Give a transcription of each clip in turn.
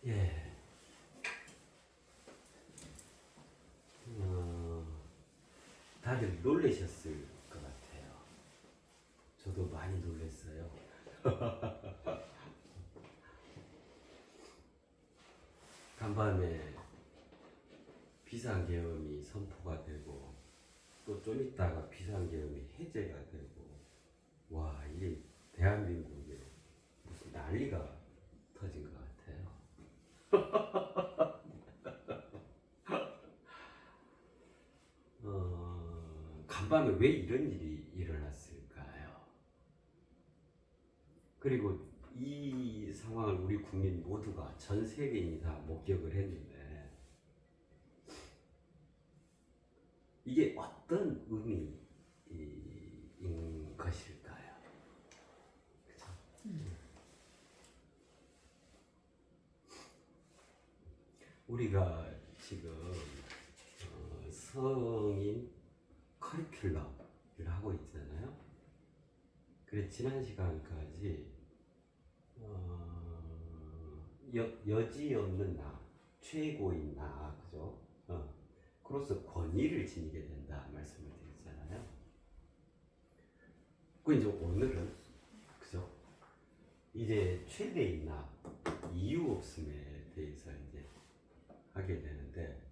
예. 다들 놀라셨을 것 같아요. 저도 많이 놀랐어요. 간밤에 비상계엄이 선포가 되고 또 좀 있다가 비상계엄이 해제가 되고 와, 이게 대한민국에 무슨 난리가 터진 것 같아요. 간밤에 왜 이런 일이 일어났을까요? 그리고 이 상황을 우리 국민 모두가 전 세계인이 다 목격을 했는데 이게 어떤 의미인 것일까요? 그쵸? 우리가 지금 성인 커리큘럼을 하고 있잖아요. 그래 지난 시간까지 여지 없는 나, 최고인 나, 그죠? 그로서 권위를 지니게 된다 말씀을 드렸잖아요. 그 이제 오늘은 그죠? 이제 최대인 나, 이유 없음에 대해서 이제 하게 되는데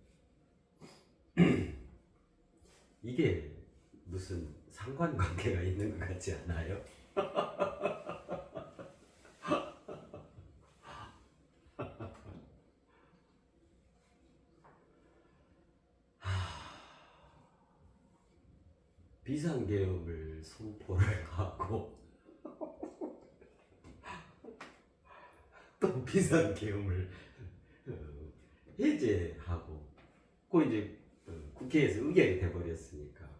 이게 무슨 상관관계가 있는 것 같지 않아요? 비상계엄을 선포를 하고 또 비상계엄을 해제하고 그 이제 국회에서 의결이 돼버렸으니까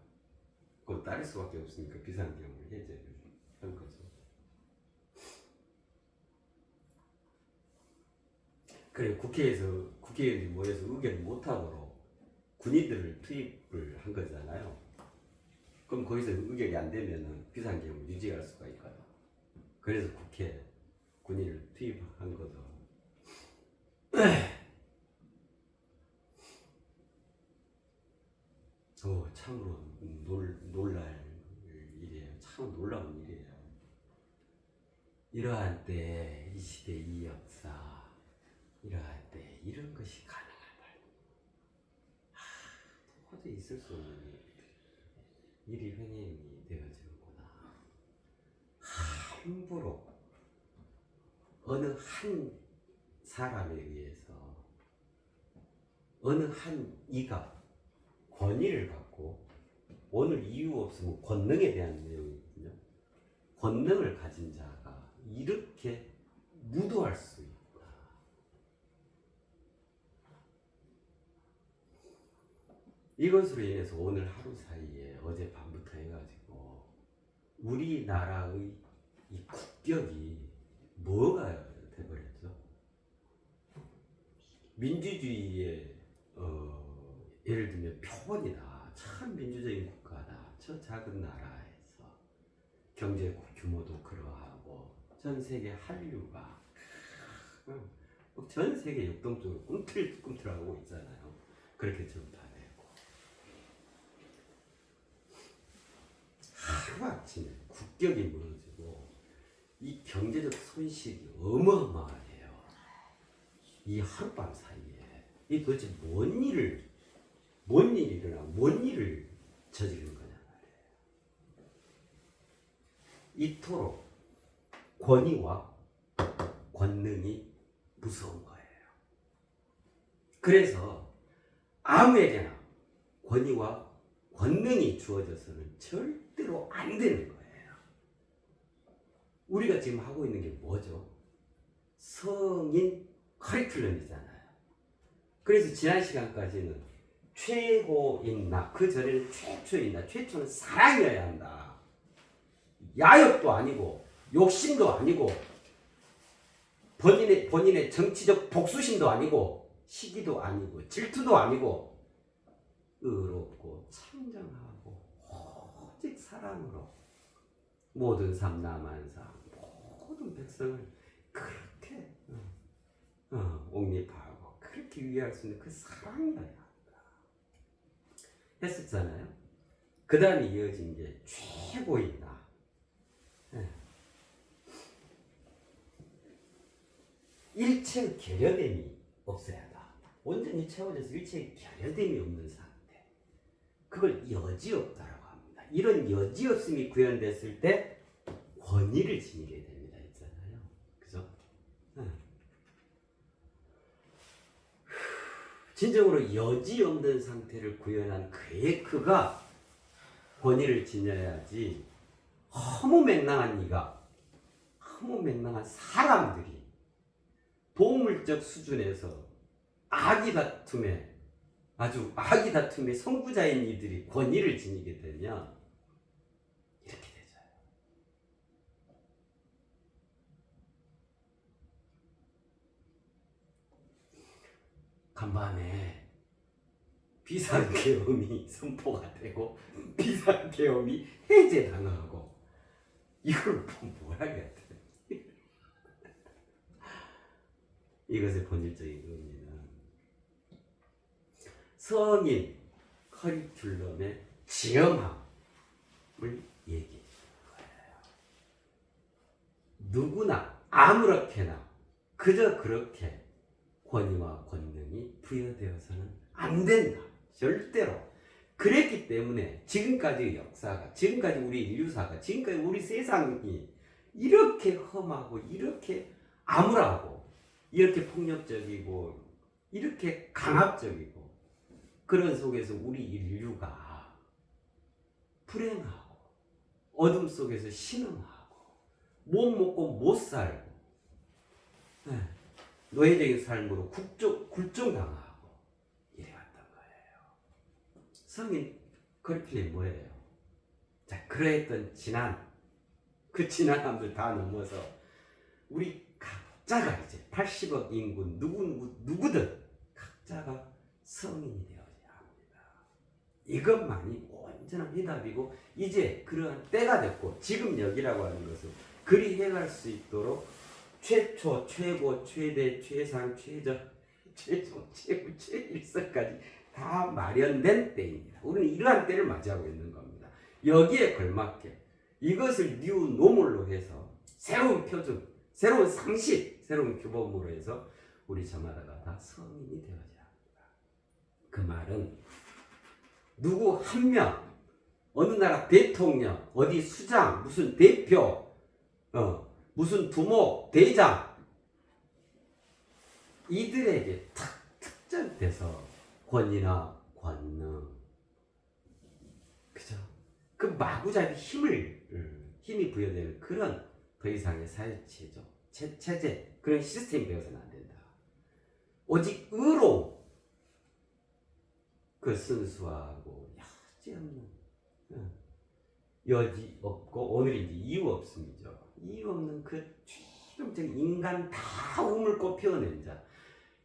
그걸 따를 수밖에 없으니까 비상계엄을 해제를 한 거죠. 그래 국회의원들이 모여서 의결을 못하도록 군인들을 투입을 한 거잖아요. 그럼 거기서 의결이 안 되면은 비상계엄을 유지할 수가 있거든. 그래서 국회 군인을 투입한 거죠. 참으로 놀랄 일이에요. 참 놀라운 일이에요. 이러한 때, 이 시대, 이 역사, 이러한 때 이런 것이 가능하다. 도저히 있을 수 없는 일이 횡행이 되어지는구나. 함부로 어느 한 사람에 의해서 어느 한 이가 권위를 갖고 오늘 이유 없으면 권능에 대한 내용이거든요. 권능을 가진 자가 이렇게 무도할 수 있다. 이것으로 인해서 오늘 하루 사이에 어젯밤부터 해가지고 우리나라의 이 국격이 뭐가 돼버렸죠? 민주주의의 예를 들면 표본이다. 참 민주적인 국가다. 저 작은 나라에서 경제 규모도 그러하고 전 세계 한류가 전 세계 역동적으로 꿈틀꿈틀하고 있잖아요. 그렇게 전파되고 하루아침에 국격이 무너지고 이 경제적 손실이 어마어마해요. 이 하룻밤 사이에 이 도대체 뭔 일이 일어나 뭔 일을 저지르는 거냐 말이에요. 이토록 권위와 권능이 무서운 거예요. 그래서 아무에게나 권위와 권능이 주어져서는 절대로 안 되는 거예요. 우리가 지금 하고 있는 게 뭐죠? 성인 커리큘럼이잖아요. 그래서 지난 시간까지는 최고인 나, 그 전에는 최초인 나, 최초는 사랑이어야 한다. 야욕도 아니고 욕심도 아니고 본인의 정치적 복수심도 아니고 시기도 아니고 질투도 아니고 의롭고 청정하고 오직 사랑으로 모든 삼라만상 모든 백성을 그렇게 옹립하고 그렇게 위할 수 있는 그 사랑이어야 한다 했었잖아요. 그 다음에 이어진 게 최고의 나. 일체 결여됨이 없어야다. 온전히 채워져서 일체 결여됨이 없는 상태. 그걸 여지없다라고 합니다. 이런 여지없음이 구현됐을 때 권위를 지니게 됩니다. 있잖아요. 그죠? 진정으로 여지없는 상태를 구현한 그의 그가 권위를 지녀야지 허무맹랑한 이가 허무맹랑한 사람들이 동물적 수준에서 아기 다툼에 아주 아기 다툼의 선구자인 이들이 권위를 지니게 되면 이렇게 되죠. 간밤에 비상계엄이 선포가 되고 비상계엄이 해제당하고 이걸 뭐 하겠다. 이것의 본질적인 의미는 성인 커리큘럼의 지엄함을 얘기해 주는 거예요. 누구나 아무렇게나 그저 그렇게 권위와 권능이 부여되어서는 안 된다. 절대로. 그랬기 때문에 지금까지의 역사가, 지금까지 우리 인류사가, 지금까지 우리 세상이 이렇게 험하고 이렇게 암울하고 이렇게 폭력적이고 이렇게 강압적이고 그런 속에서 우리 인류가 불행하고 어둠 속에서 신음하고 못 먹고 못 살고 노예적인 삶으로 굴종당하고 이래왔던 거예요. 성인 커리큘럼이 뭐예요? 자, 그러했던 그 지난함들 다 넘어서 우리 각자가 이제 80억 인구 누구든 각자가 성인이 되어야 합니다. 이것만이 온전한 해답이고 이제 그러한 때가 됐고 지금 여기라고 하는 것을 그리 해갈 수 있도록 최초, 최고, 최대, 최상, 최저, 최종, 최후, 최일선까지 다 마련된 때입니다. 우리는 이러한 때를 맞이하고 있는 겁니다. 여기에 걸맞게 이것을 뉴 노멀로 해서 새로운 표준, 새로운 상식, 새로운 규범으로 해서 우리 저마다가 다 성인이 되어야 합니다. 그 말은 누구 한 명, 어느 나라 대통령, 어디 수장, 무슨 대표, 무슨 두목, 대장 이들에게 특정돼서 권위나 권능 그죠? 그 마구잡이 힘이 부여되는 그런 더 이상의 사회체조, 체제 그런 시스템이 되어서는 안 된다. 오직 의로 그 순수하고 여지없는 여지 없고 오늘인지 이유 없음이죠. 이유 없는 그 최종적인 인간 다 우물고 피워낸 자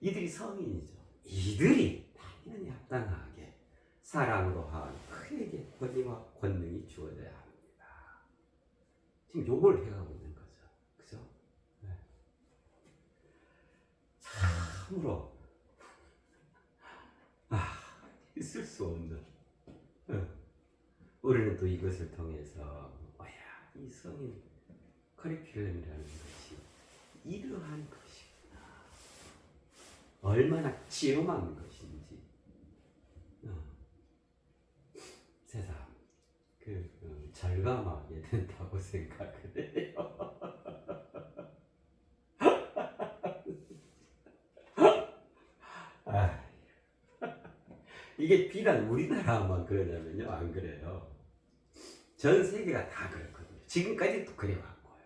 이들이 성인이죠. 이들이 당연히 합당하게 사랑으로 한 그에게 권위와 권능이 주어져야 합니다. 지금 요걸 해가고 있는 거죠. 그죠? 네. 참으로 있을 수 없는 우리는 또 이것을 통해서 이 성인 커리큘럼이라는 것이 이러한 것이구나. 얼마나 지엄한 것인지 세상 절감하게 된다고 생각을 해요. 이게 비단 우리나라만 그러냐면요, 안 그래요. 전 세계가 다 그렇거든요. 지금까지도 그래왔고요.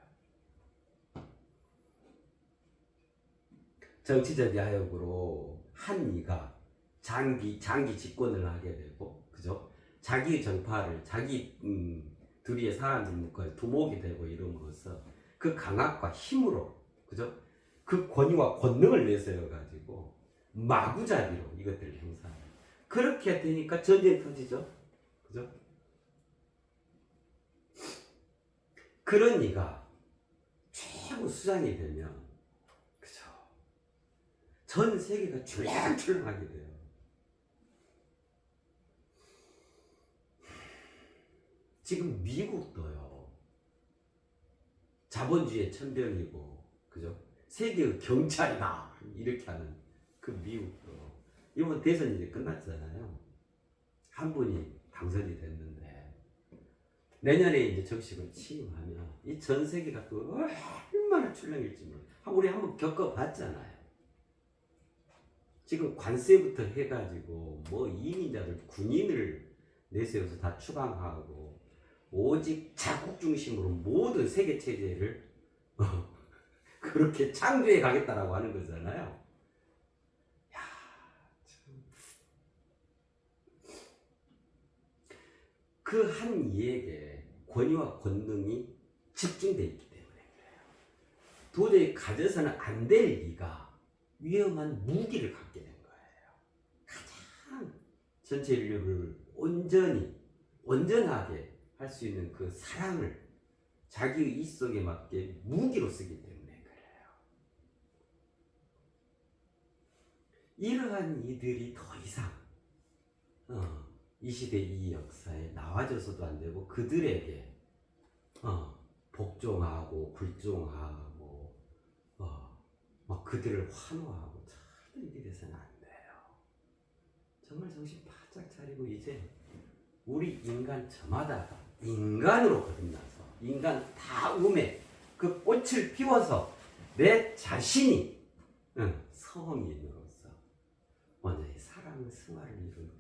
정치적 야욕으로 한 이가 장기 집권을 하게 되고, 그죠? 자기의 정파를 자기 둘이의 사람들 묶어 두목이 되고 이름으로써 그 강압과 힘으로, 그죠? 그 권위와 권능을 내세워 가지고 마구잡이로 이것들을 행사해요. 그렇게 되니까 전쟁이 터지죠, 그죠? 그런 이가 최고 수장이 되면, 그죠? 전 세계가 출렁출렁하게 돼요. 지금 미국도요. 자본주의의 천병이고, 그죠? 세계의 경찰이다 이렇게 하는 그 미국도 이번 대선이 이제 끝났잖아요. 한 분이 당선이 됐는데 내년에 이제 정식을 취임하면 이 전 세계가 또 얼마나 출렁일지 몰라요. 우리 한번 겪어봤잖아요. 지금 관세부터 해가지고 뭐 이민자들 군인을 내세워서 다 추방하고 오직 자국 중심으로 모든 세계 체제를 그렇게 창조해 가겠다라고 하는 거잖아요. 그 한 이에게 권위와 권능이 집중되어 있기 때문에 그래요. 도저히 가져서는 안 될 이가 위험한 무기를 갖게 된 거예요. 가장 전체 인류를 온전하게 할 수 있는 그 사랑을 자기의 이 속에 맞게 무기로 쓰기 때문에 그래요. 이러한 이들이 더 이상 이 시대 이 역사에 나와줘서도 안 되고 그들에게 복종하고 굴종하고 막 그들을 환호하고 절대 이렇게 돼서는 안 돼요. 정말 정신 바짝 차리고 이제 우리 인간 저마다가 인간으로 거듭나서 인간 다음에 그 꽃을 피워서 내 자신이 성인으로서 완전히 사랑 승화를 이룬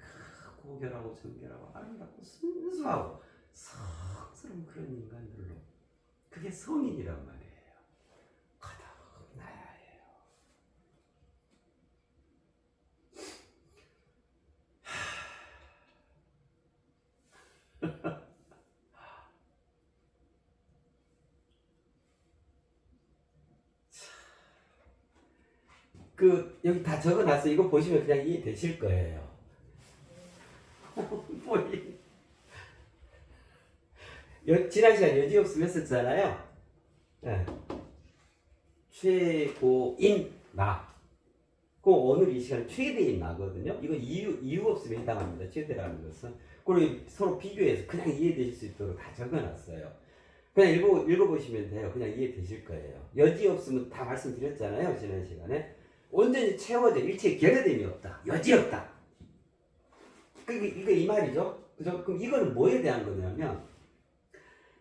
고결하고 정결하고 아름답고 순수하고 성스러운 그런 인간들로 그게 성인이란 말이에요. 거듭나야 해요. 여기 다 적어놨어요. 이거 보시면 그냥 이해되실 거예요. 지난 시간 여지없음 했었잖아요. 네. 최고인 나. 그 오늘 이 시간 최대인 나거든요. 이거 이유 없음에 해당합니다. 최대라는 것은. 그리고 서로 비교해서 그냥 이해되실 수 있도록 다 적어놨어요. 그냥 읽어보시면 돼요. 그냥 이해되실 거예요. 여지없음은 다 말씀드렸잖아요. 지난 시간에. 온전히 채워져 일체의 결여됨이 없다. 여지없다. 이거 이 말이죠. 그죠? 그럼 이거는 뭐에 대한 거냐면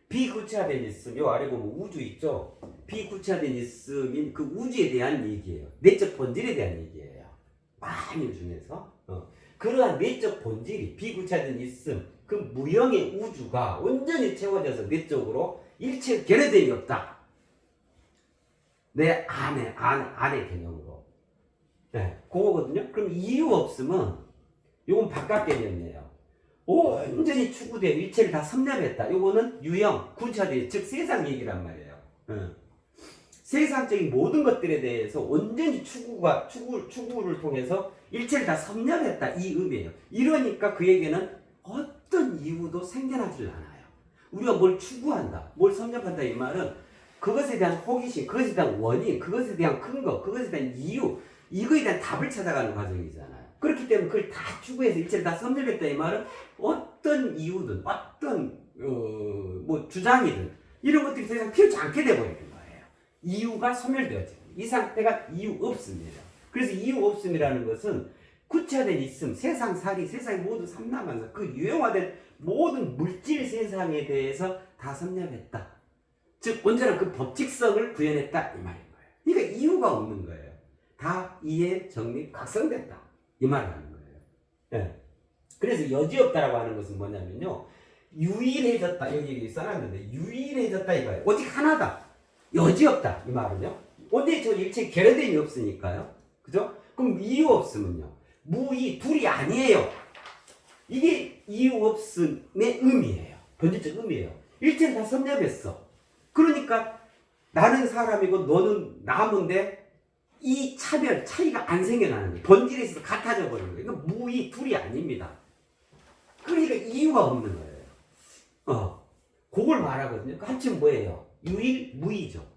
비구체화된 있음, 요 아래 보면 우주 있죠? 비구체화된 있음인 그 우주에 대한 얘기예요. 내적 본질에 대한 얘기예요. 만일 중에서 그러한 내적 본질이 비구체화된 있음, 그 무형의 우주가 온전히 채워져서 내적으로 일체 결여됨이 없다. 내 안의 개념으로. 네, 그거거든요. 그럼 이유 없음은 요건 바깥 개념이에요. 온전히 추구되어 일체를 다 섭렵했다. 요거는 유형, 구체화된, 즉 세상 얘기란 말이에요. 세상적인 모든 것들에 대해서 온전히 추구를 통해서 일체를 다 섭렵했다. 이 의미예요. 이러니까 그에게는 어떤 이유도 생겨나질 않아요. 우리가 뭘 추구한다, 뭘 섭렵한다 이 말은 그것에 대한 호기심, 그것에 대한 원인, 그것에 대한 근거, 그것에 대한 이유, 이거에 대한 답을 찾아가는 과정이잖아요. 그렇기 때문에 그걸 다 추구해서 일체를 다 섭렵했다 이 말은 어떤 이유든 어떤 뭐 주장이든 이런 것들이 더 이상 필요치 않게 돼버리는 거예요. 이유가 소멸되어지는 이 상태가 이유 없음이에요. 그래서 이유 없음이라는 것은 구체화된 있음, 세상살이, 세상의 모든 삼라만사, 그 유형화된 모든 물질 세상에 대해서 다 섭렵했다. 즉 온전한 그 법칙성을 구현했다 이 말인 거예요. 그러니까 이유가 없는 거예요. 다 이해, 정립, 각성됐다. 이 말을 하는 거예요. 네. 그래서 여지없다라고 하는 것은 뭐냐면요. 유일해졌다. 여기 써놨는데 유일해졌다 이거예요. 오직 하나다. 여지없다. 이 말은요. 온전히 저 일체 결여됨이 없으니까요. 그죠? 그럼 이유 없으면요. 무이 둘이 아니에요. 이게 이유 없음의 의미예요. 본질적 의미예요. 일체를 다 섭렵했어. 그러니까 나는 사람이고 너는 나무인데 이 차이가 안 생겨나는 거예요. 본질에 있어서 같아져 버리는 거예요. 그러니까 무이 둘이 아닙니다. 그러니까 이유가 없는 거예요. 그걸 말하거든요. 그 합치면 뭐예요? 유일무이죠.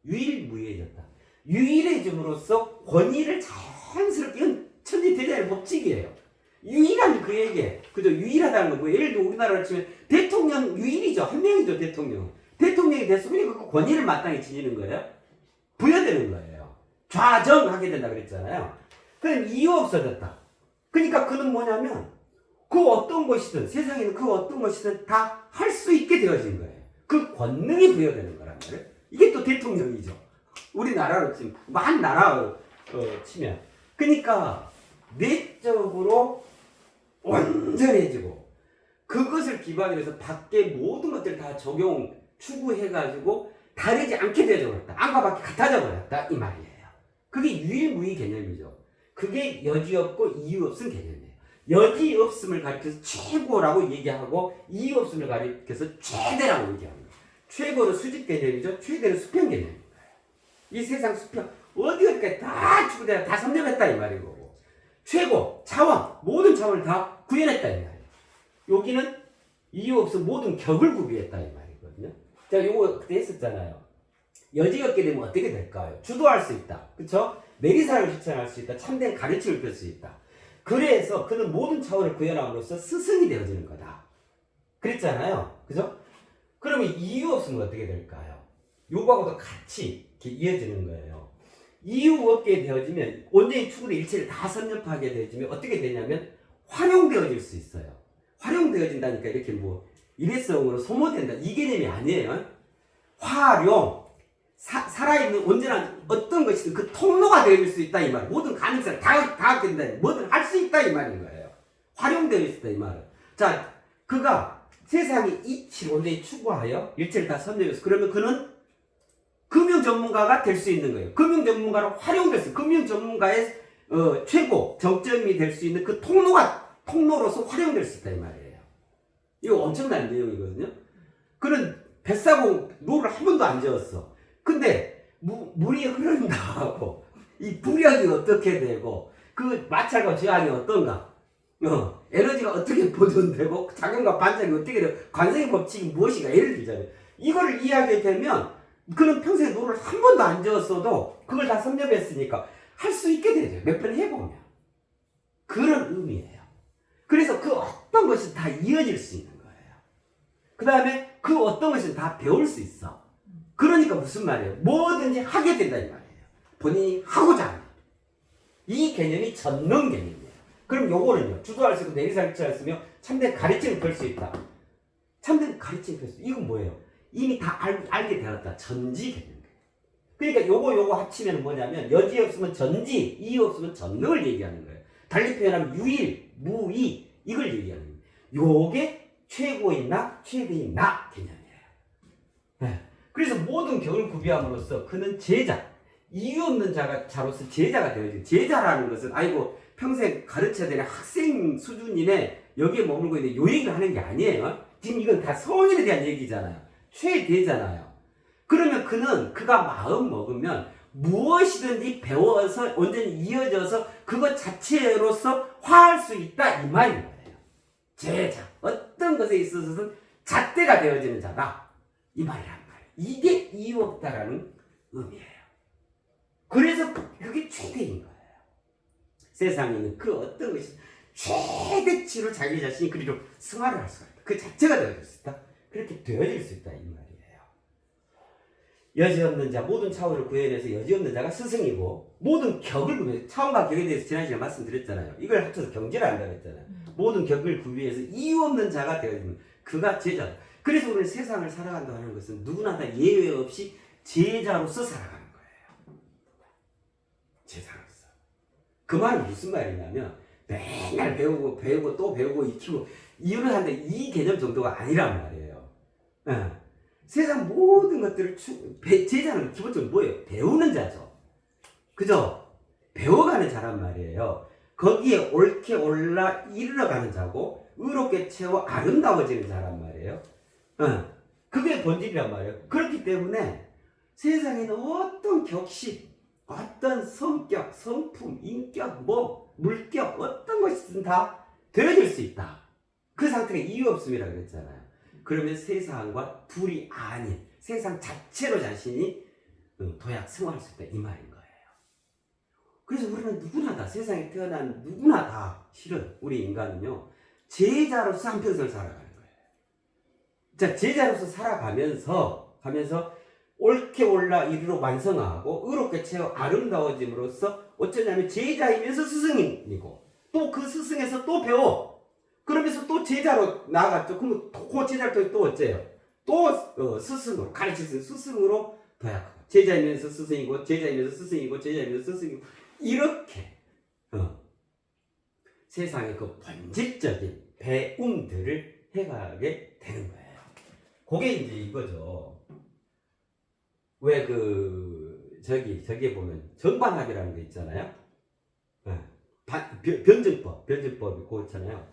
유일무이해졌다. 유일해짐으로써 권위를 자연스럽게, 이건 천지대장의 법칙이에요. 유일한 그에게, 그죠? 유일하다는 건 뭐, 예를 들어 우리나라로 치면 대통령 유일이죠. 한 명이죠, 대통령. 대통령이 됐으면 그 권위를 마땅히 지니는 거예요. 부여되는 거예요. 좌정하게 된다 그랬잖아요. 그럼 이유 없어졌다. 그러니까 그는 뭐냐면, 그 어떤 것이든, 세상에는 그 어떤 것이든 다 할 수 있게 되어진 거예요. 그 권능이 부여되는 거란 말이에요. 이게 또 대통령이죠. 우리나라로 치면, 만 나라로 치면. 그러니까, 내적으로 온전해지고, 그것을 기반으로 해서 밖에 모든 것들을 다 적용, 추구해가지고, 다르지 않게 되어버렸다. 안과 밖에 같아져 버렸다. 이 말이에요. 그게 유일무이 개념이죠. 그게 여지 없고 이유 없음 개념이에요. 여지 없음을 가리켜서 최고라고 얘기하고 이유 없음을 가리켜서 최대라고 얘기하는 거예요. 최고는 수직 개념이죠. 최대는 수평 개념인 거예요. 이 세상 수평 어디까지 다 추구되어 다 섭렵했다 이 말이고, 최고 차원 모든 차원을 다 구현했다 이 말이에요. 여기는 이유 없음 모든 격을 구비했다 이 말이거든요. 자, 요거 그때 했었잖아요. 여지 없게 되면 어떻게 될까요? 주도할 수 있다. 그쵸? 내리사랑을 실천할 수 있다. 참된 가르침을 펼 수 있다. 그래서 그는 모든 차원을 구현함으로써 스승이 되어지는 거다. 그랬잖아요. 그죠? 그러면 이유 없으면 어떻게 될까요? 요거하고도 같이 이렇게 이어지는 거예요. 이유 없게 되어지면 온전히 추구의 일체를 다 섭렵하게 되어지면 어떻게 되냐면 활용되어질 수 있어요. 활용되어진다니까 이렇게 뭐 일회성으로 소모된다 이 개념이 아니에요. 활용, 살아있는 온전한 어떤 것이든 그 통로가 되어질 수 있다 이 말. 모든 가능성을 다 갖게 된다. 뭐든 할 수 있다 이 말인 거예요. 활용되어 있다 이 말은. 자, 그가 세상의 이치를 온전히 추구하여 일체를 다 섭렵해서 그러면 그는 금융 전문가가 될 수 있는 거예요. 금융 전문가로 활용될 수, 금융 전문가의 최고 정점이 될 수 있는 그 통로로서 활용될 수 있다 이 말이에요. 이거 엄청난 내용이거든요. 그는 뱃사공 노를 한 번도 안 지었어. 근데 물이 흐른다고 이 부력이 어떻게 되고 그 마찰과 저항이 어떤가, 에너지가 어떻게 보존되고 작용과 반작용이 어떻게 되고 관성의 법칙이 무엇인가 예를 들자면 이거를 이해하게 되면 그는 평소에 노를 한 번도 안 지었어도 그걸 다 섭렵했으니까 할 수 있게 되죠. 몇 번 해보면. 그런 의미예요. 그래서 그 어떤 것이 다 이어질 수 있는 거예요. 그 다음에 그 어떤 것은 다 배울 수 있어. 그러니까 무슨 말이에요? 뭐든지 하게 된다 이 말이에요. 본인이 하고자 하는. 이 개념이 전능 개념이에요. 그럼 요거는요. 주도할 수 있고 내리사랑할 수 있으며 참된 가르침을 펼 수 있다. 참된 가르침을 펼 수 있다. 이건 뭐예요? 이미 다 알게 되었다. 전지 개념. 그러니까 요거 합치면 뭐냐면 여지 없으면 전지, 이유 없으면 전능을 얘기하는 거예요. 달리 표현하면 유일, 무이 이걸 얘기하는 거예요. 요게 최고인 나, 최대인 나 개념이에요. 네. 그래서 모든 격을 구비함으로써 그는 제자, 이유 없는 자로서 제자가 되어지고, 제자라는 것은 아이고 평생 가르쳐야 되는 학생 수준이네 여기에 머물고 있는데 요 얘기를 하는 게 아니에요. 지금 이건 다 성인에 대한 얘기잖아요. 최대잖아요. 그러면 그가 마음 먹으면 무엇이든지 배워서 온전히 이어져서 그것 자체로서 화할 수 있다 이 말인 거예요. 제자, 어떤 것에 있어서는 잣대가 되어지는 자다 이 말이란 말이에요. 이게 이유 없다라는 의미예요. 그래서 그게 최대인 거예요. 세상에 있는 그 어떤 것이 최대치로 자기 자신이 그리로 승화를 할 수가 있다. 그 자체가 되어질 수 있다. 그렇게 되어질 수 있다 이 말이에요. 여지없는 자, 모든 차원을 구현해서 여지없는 자가 스승이고 모든 격을 구비해서, 차원과 격에 대해서 지난 시간에 말씀드렸잖아요. 이걸 합쳐서 경지를 한다고 했잖아요. 모든 격을 구비해서 이유 없는 자가 되어지는 그가 제자다. 그래서 우리는 세상을 살아간다고 하는 것은 누구나 다 예외 없이 제자로서 살아가는 거예요. 제자로서. 그 말은 무슨 말이냐면 맨날 배우고 또 배우고 익히고 이유를 하는데 이 개념 정도가 아니란 말이에요. 세상 모든 것들을 제자는 기본적으로 뭐예요? 배우는 자죠. 그죠? 배워가는 자란 말이에요. 거기에 옳게 올라 이르러가는 자고 의롭게 채워 아름다워지는 자란 말이에요. 그게 본질이란 말이에요. 그렇기 때문에 세상에는 어떤 격식, 어떤 성격, 성품, 인격, 물격 어떤 것이든 다 되어질 수 있다. 그 상태가 이유 없음이라고 그랬잖아요. 그러면 세상과 둘이 아닌 세상 자체로 자신이 도약 승화할 수 있다 이 말인 거예요. 그래서 우리는 누구나 다 세상에 태어난 누구나 다 실은 우리 인간은요 제자로서 한평생을 살아가는 거예요. 자, 제자로서 살아가면서 옳게 올라 이르러 완성하고 의롭게 채워 아름다워짐으로써 어쩌냐면 제자이면서 스승이고 또 그 스승에서 또 배워. 그러면서 또 제자로 나아갔죠. 그러면 그 제자를 또 어째요? 또 스승으로 가르치는 스승으로 도약하고 제자이면서 스승이고 제자이면서 스승이고 제자이면서 스승이고 이렇게 세상의 그 본질적인 배움들을 해가게 되는 거예요. 그게 이제 이거죠. 왜 저기에 보면 정반합이라는 게 있잖아요. 변증법이 그렇잖아요.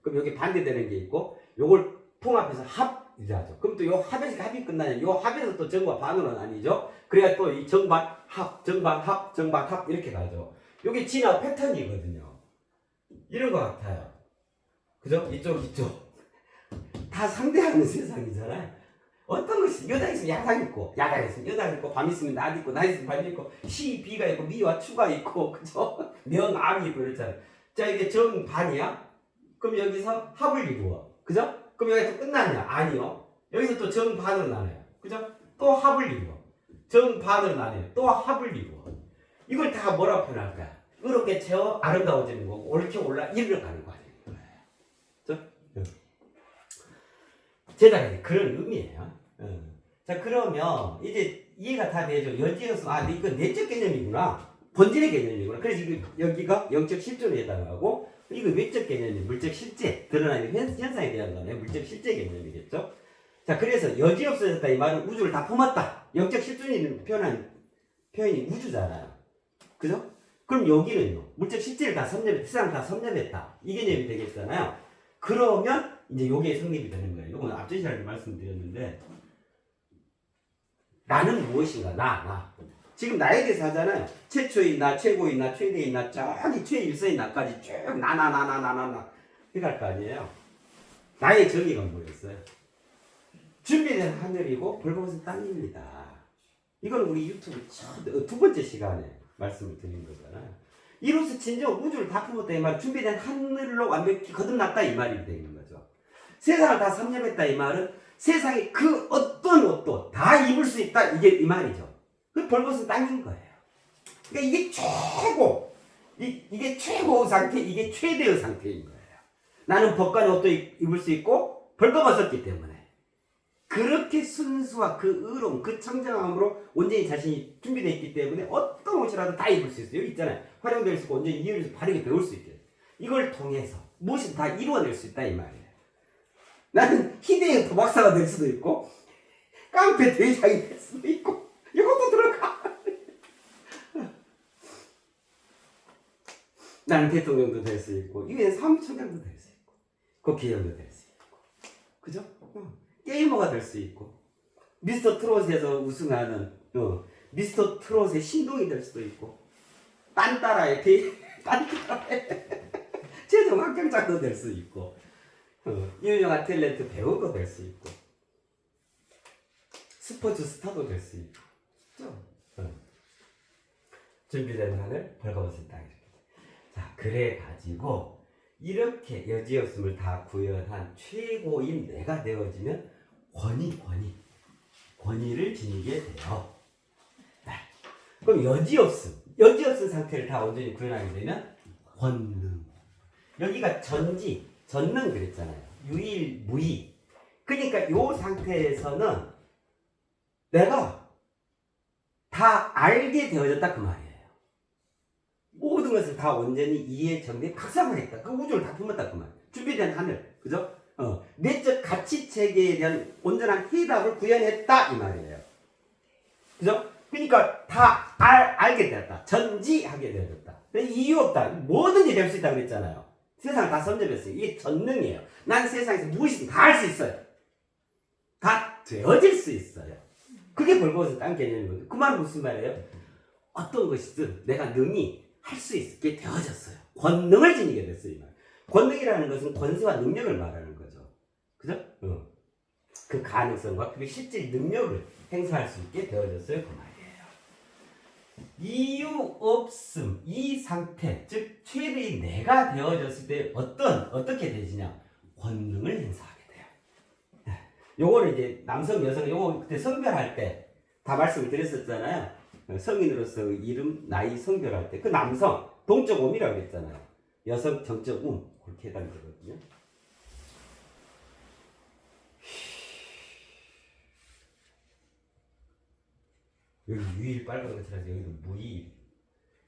그럼 여기 반대되는 게 있고, 요걸 통합해서 합이라죠. 그럼 또 요 합에서 합이 끝나냐? 요 합에서 또 정과 반으로 나뉘죠. 그래야 또 이 정반, 합 이렇게 가죠. 요게 진화 패턴이거든요. 이런 것 같아요. 그죠? 이쪽. 다 상대하는 세상이잖아요. 어떤 것이 여당 있으면 야당 있고, 야당 있으면 여당 있고, 밤 있으면 낮 있고, 낮 있으면 밤 있고, 시, 비가 있고, 미와 추가 있고, 그죠? 명, 암이 있고, 이렇잖아요. 자, 이게 정반이야? 그럼 여기서 합을 이루어. 그죠? 그럼 여기서 끝나냐? 아니요. 여기서 또 정반으로 나눠요. 그죠? 또 합을 이루어. 정반으로 나눠요. 또 합을 이루어. 이걸 다 뭐라고 표현할까요? 의롭게 채워 아름다워지는 거고, 옳게 올라 이르러가는 과정인 거예요. 제자가 그런 의미예요. 자, 그러면 이제 이해가 다 되죠. 여지여서 이거 내적 개념이구나. 본질의 개념이구나. 그래서 여기가 영적 실존에 해당하고 이거 외적 개념이 물적 실제 드러나는 현상에 대한 거네. 물적 실제 개념이겠죠. 자, 그래서 여지 없어졌다 이 말은 우주를 다 품었다. 영적 실존이 표현한 표현이 우주잖아요. 그죠? 그럼 여기는요. 물적 실제를 다 섭렵했다. 세상을 다 섭렵했다. 이 개념이 되겠잖아요. 그러면 이제 요게 성립이 되는 거예요. 요건 앞전 시간에 말씀드렸는데 나는 무엇인가? 나. 지금 나에 대해서 하잖아요. 최초인 나, 최고인 나, 최대인 나, 저기 최일서인 나까지 쭉 나 해갈 거 아니에요. 나의 정의가 뭐였어요? 준비된 하늘이고 벌거벗은 땅입니다. 이건 우리 유튜브 두 번째 시간에 말씀을 드린 거잖아요. 이로써 진정 우주를 다 품었다 이 말, 준비된 하늘로 완벽히 거듭났다 이 말이 되는 거죠. 세상을 다 섭렵했다 이 말은 세상에 그 어떤 옷도 다 입을 수 있다 이게 이 말이죠. 그 벌거벗은 땅인 거예요. 그러니까 이게 최고, 이게 최고 상태, 이게 최대의 상태인 거예요. 나는 벗간 옷도 입을 수 있고 벌거벗었기 때문에 그렇게 순수와 그 의로움, 그 청정함으로 온전히 자신이 준비되어 있기 때문에 어떤 옷이라도 다 입을 수 있어요. 여기 있잖아요. 활용될 수 있고 온전히 이해를 바르게 배울 수 있게. 이걸 통해서 무엇이든 다 이루어낼 수 있다 이 말이에요. 나는 희대의 도박사가 될 수도 있고 깡패 대장이 될 수도 있고 이것도 들어가. 나는 대통령도 될 수 있고 유엔 사무총장도 될 수 있고 국회의원도 될 수 있고 그죠? 게이머가 될 수 있고 미스터 트롯에서 우승하는 미스터 트롯의 신동이 될 수도 있고 딴따라의 최종 합격자도 될 수 있고 유명한 탤런트 배우도 될 수 있고 스포츠 스타도 될 수 있고 준비된 하늘 벌거벗은 땅. 자, 그래 가지고 이렇게 여지없음을 다 구현한 최고인 내가 되어지면 권위를 지니게 돼요. 네. 그럼 여지없음 상태를 다 온전히 구현하게 되면 권능. 여기가 전능 그랬잖아요. 유일무이. 그러니까 이 상태에서는 내가 다 알게 되어졌다 그 말이에요. 모든 것을 다 온전히 이해, 정리, 각성하겠다. 그 우주를 다 품었다 그 말. 준비된 하늘, 그죠? 내적 가치 체계에 대한 온전한 해답을 구현했다 이 말이에요. 그죠? 그러니까 다 알게 되었다. 전지하게 되었다. 이유 없다. 뭐든지 될 수 있다 그랬잖아요. 세상을 다 섭렵했어요. 이게 전능이에요. 난 세상에서 무엇이든 다 할 수 있어요. 다 되어질 수 있어요. 그게 벌거벗은 땅 개념이거든요. 그 말은 무슨 말이에요? 어떤 것이든 내가 능히 할 수 있게 되어졌어요. 권능을 지니게 됐어요. 이 말. 권능이라는 것은 권세와 능력을 말하는 거죠. 그죠? 그 가능성과 그 실제 능력을 행사할 수 있게 되어졌어요. 그 말이에요. 이유 없음 이 상태 즉 최대의 내가 되어졌을 때 어떻게 되지냐 권능을 행사하게 돼요. 요거는 이제 남성 여성 요거 그때 성별할 때 다 말씀을 드렸었잖아요. 성인으로서 이름 나이 성별할 때 그 남성 동적 음이라고 했잖아요. 여성 정적 그렇게 해당되거든요. 여기 유일 빨간 것처럼 여기도 무일.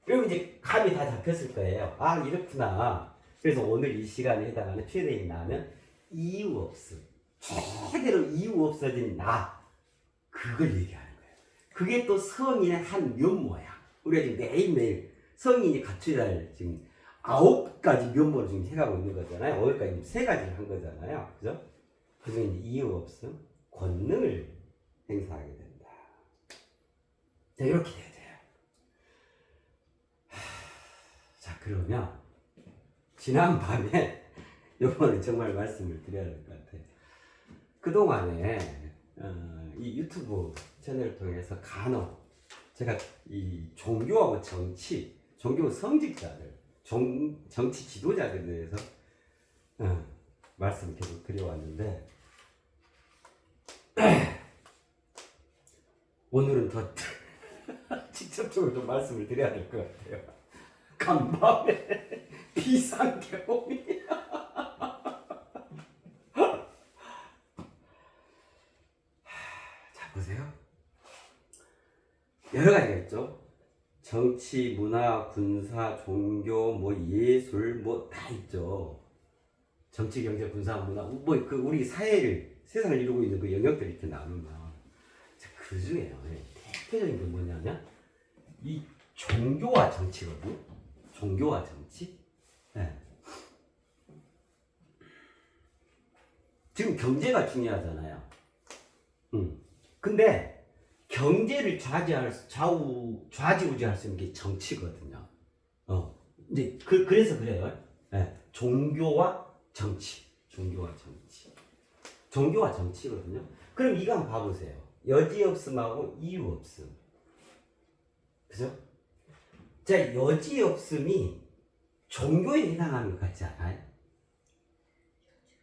그리고 이제 감이 다 잡혔을 거예요. 아 이렇구나. 그래서 오늘 이 시간에 해당하는 최대의 나는 이유 없음. 최대로 이유 없어진 나. 그걸 얘기하는 거예요. 그게 또 성인의 한 면모야. 우리가 지금 매일매일 성인이 갖춰야 할 지금 9가지 면모를 지금 해가고 있는 거잖아요. 오늘까지 3가지를 한 거잖아요. 그죠? 그중에 이제 이유 없음, 권능을 행사하게 된다. 자, 이렇게 돼야 돼요. 자, 그러면 지난 밤에 요번에 정말 말씀을 드려야 될 것 같아요. 그동안에 이 유튜브 채널을 통해서 간혹 제가 이 종교하고 정치, 종교 성직자들, 정치 지도자들에 대해서 말씀을 계속 드려왔는데 오늘은 더 직접적으로 좀 말씀을 드려야 될 것 같아요. 간밤에 비상계엄이 자 보세요. 여러 가지가 있죠. 정치, 문화, 군사, 종교, 뭐 예술 뭐 다 있죠. 정치, 경제, 군사, 문화 뭐 그 우리 사회를 세상을 이루고 있는 그 영역들을 이렇게 나누면 그 중에요. 대표적인 게 뭐냐면 이 종교와 정치거든요. 종교와 정치. 네. 지금 경제가 중요하잖아요. 근데 경제를 좌지우지할 수 있는 게 정치거든요. 이제 그래서 그래요. 네. 종교와 정치. 종교와 정치거든요. 그럼 이거 한번 봐보세요. 여지없음하고 이유없음. 그죠? 자, 여지없음이 종교에 해당하는 것 같지 않아요?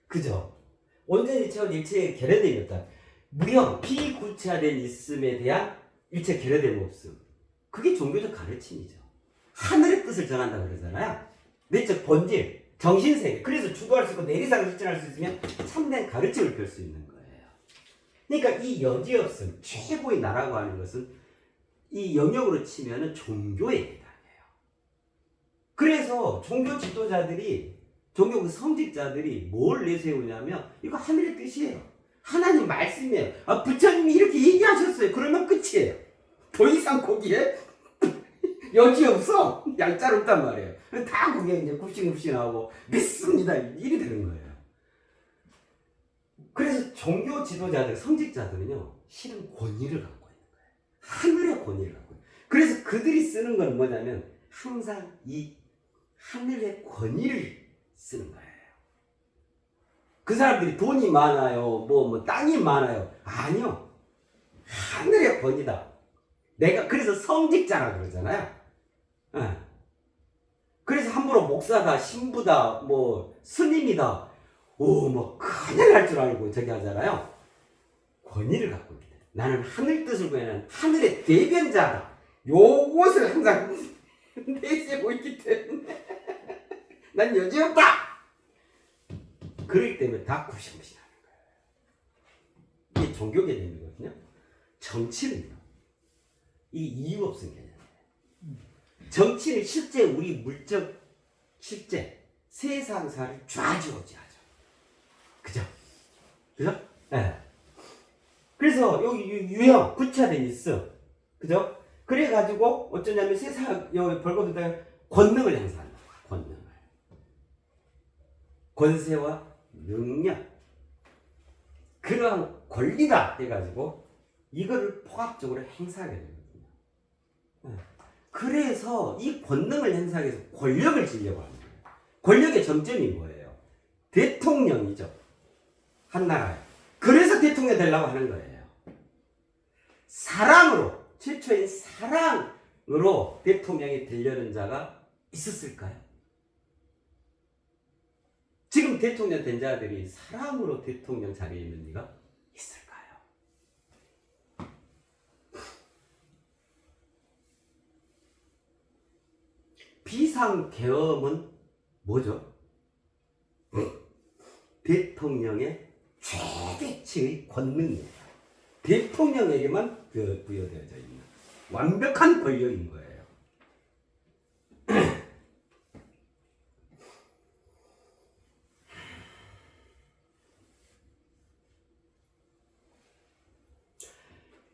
그죠? 온전히 채운 일체의 결여됨이 없다. 무형, 비구체화된 있음에 대한 일체 결여됨 없음. 그게 종교적 가르침이죠. 하늘의 뜻을 전한다고 그러잖아요. 내적 본질, 정신세계. 그래서 주도할 수 있고 내리상을 실천할 수 있으면 참된 가르침을 펼 수 있는 거예요. 그러니까 이 여지없음, 최고의 나라고 하는 것은 이 영역으로 치면은 종교에 해당해요. 그래서 종교 지도자들이, 종교 성직자들이 뭘 내세우냐면 이거 하늘의 뜻이에요. 하나님 말씀이에요. 부처님이 이렇게 얘기하셨어요. 그러면 끝이에요. 더 이상 거기에 여지 없어. 얄짤 없단 말이에요. 다 거기에 이제 굽신굽신하고 믿습니다. 일이 되는 거예요. 그래서 종교 지도자들, 성직자들은요, 실은 권위를 갖고 있는 거예요. 하늘의 권위를 갖고 있는 거예요. 그래서 그들이 쓰는 건 뭐냐면 항상 이 하늘의 권위를 쓰는 거예요. 그 사람들이 돈이 많아요, 뭐 땅이 많아요. 아니요. 하늘의 권위다. 내가 그래서 성직자라고 그러잖아요. 그래서 함부로 목사다, 신부다, 뭐 스님이다, 뭐 큰일 날 줄 알고 저기 하잖아요. 권위를 갖고 있기 때문에 나는 하늘 뜻을 구하는 하늘의 대변자다. 요것을 항상 내세우고 있기 때문에 난 여지없다. 그렇기 때문에 다 굽신굽신하는 거예요. 이게 종교 개념이거든요. 정치는요, 이 이유 없은 개념이에요. 정치는 실제 우리 물적 실제 세상사를 좌지우지하죠. 그죠? 네. 그래서 여기 유형 구체화된 있어. 그죠? 그래가지고 어쩌냐면 세상 여기 벌거벗은 권능을 행사한다. 권능을. 권세와 능력. 그러한 권리다 해가지고 이거를 포괄적으로 행사하게 되거든요. 네. 그래서 이 권능을 행사하기 위해서 권력을 지려고 하는 거예요. 권력의 정점이 뭐예요? 대통령이죠. 한 나라에. 그래서 대통령 되려고 하는 거예요. 사랑으로, 최초의 사랑, 대통령이 되려는 자가 있었을까요? 지금 대통령 된 자들이 사람으로 대통령 자리에 있는 이가 있을까요? 비상계엄은 뭐죠? 대통령의 최대치의 권능이에요. 대통령에게만 부여되어져 있는 완벽한 권력인 거예요.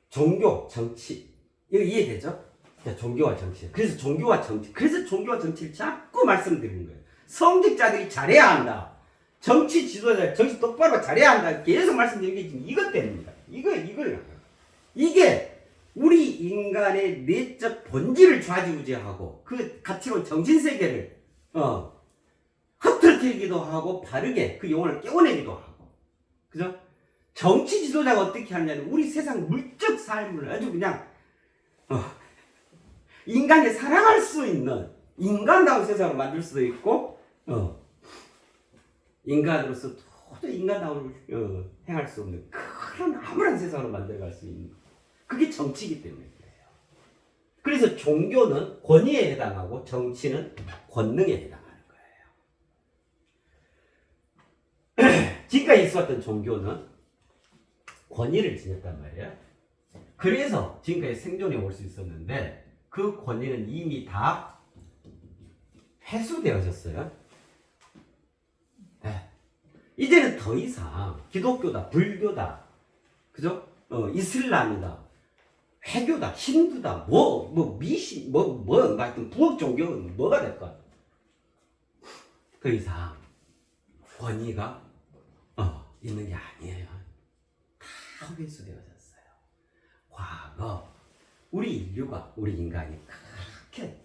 종교, 정치 이거 이해되죠? 종교와 정치. 그래서 종교와 정치를 자꾸 말씀드리는 거예요. 성직자들이 잘해야 한다. 정치 지도자, 정치 똑바로 잘해야 한다. 계속 말씀드리는 게 지금 이것 때문입니다. 이게 우리 인간의 내적 본질을 좌지우지하고 그 가치로 정신세계를 흐트러뜨리기도 하고 바르게 그 영혼을 깨워내기도 하고, 그죠? 정치 지도자가 어떻게 하느냐는 우리 세상 물적 삶을 아주 그냥 인간이 살아갈 수 있는 인간다운 세상을 만들 수도 있고, 인간으로서 도저히 인간다움을 행할 수 없는 그런 암울한 세상으로 만들어갈 수 있는, 그게 정치이기 때문에 그래요. 그래서 종교는 권위에 해당하고 정치는 권능에 해당하는 거예요. 지금까지 있었던 종교는 권위를 지녔단 말이에요. 그래서 지금까지 생존해 올 수 있었는데 그 권위는 이미 다 회수되어졌어요. 네. 이제는 더 이상 기독교다, 불교다, 그죠? 이슬람이다, 회교다, 힌두다, 미신, 하여튼 부엌 종교는 뭐가 될까? 더 이상 권위가 있는 게 아니에요. 다 회수되어졌어요. 과거 우리 인류가, 우리 인간이 그렇게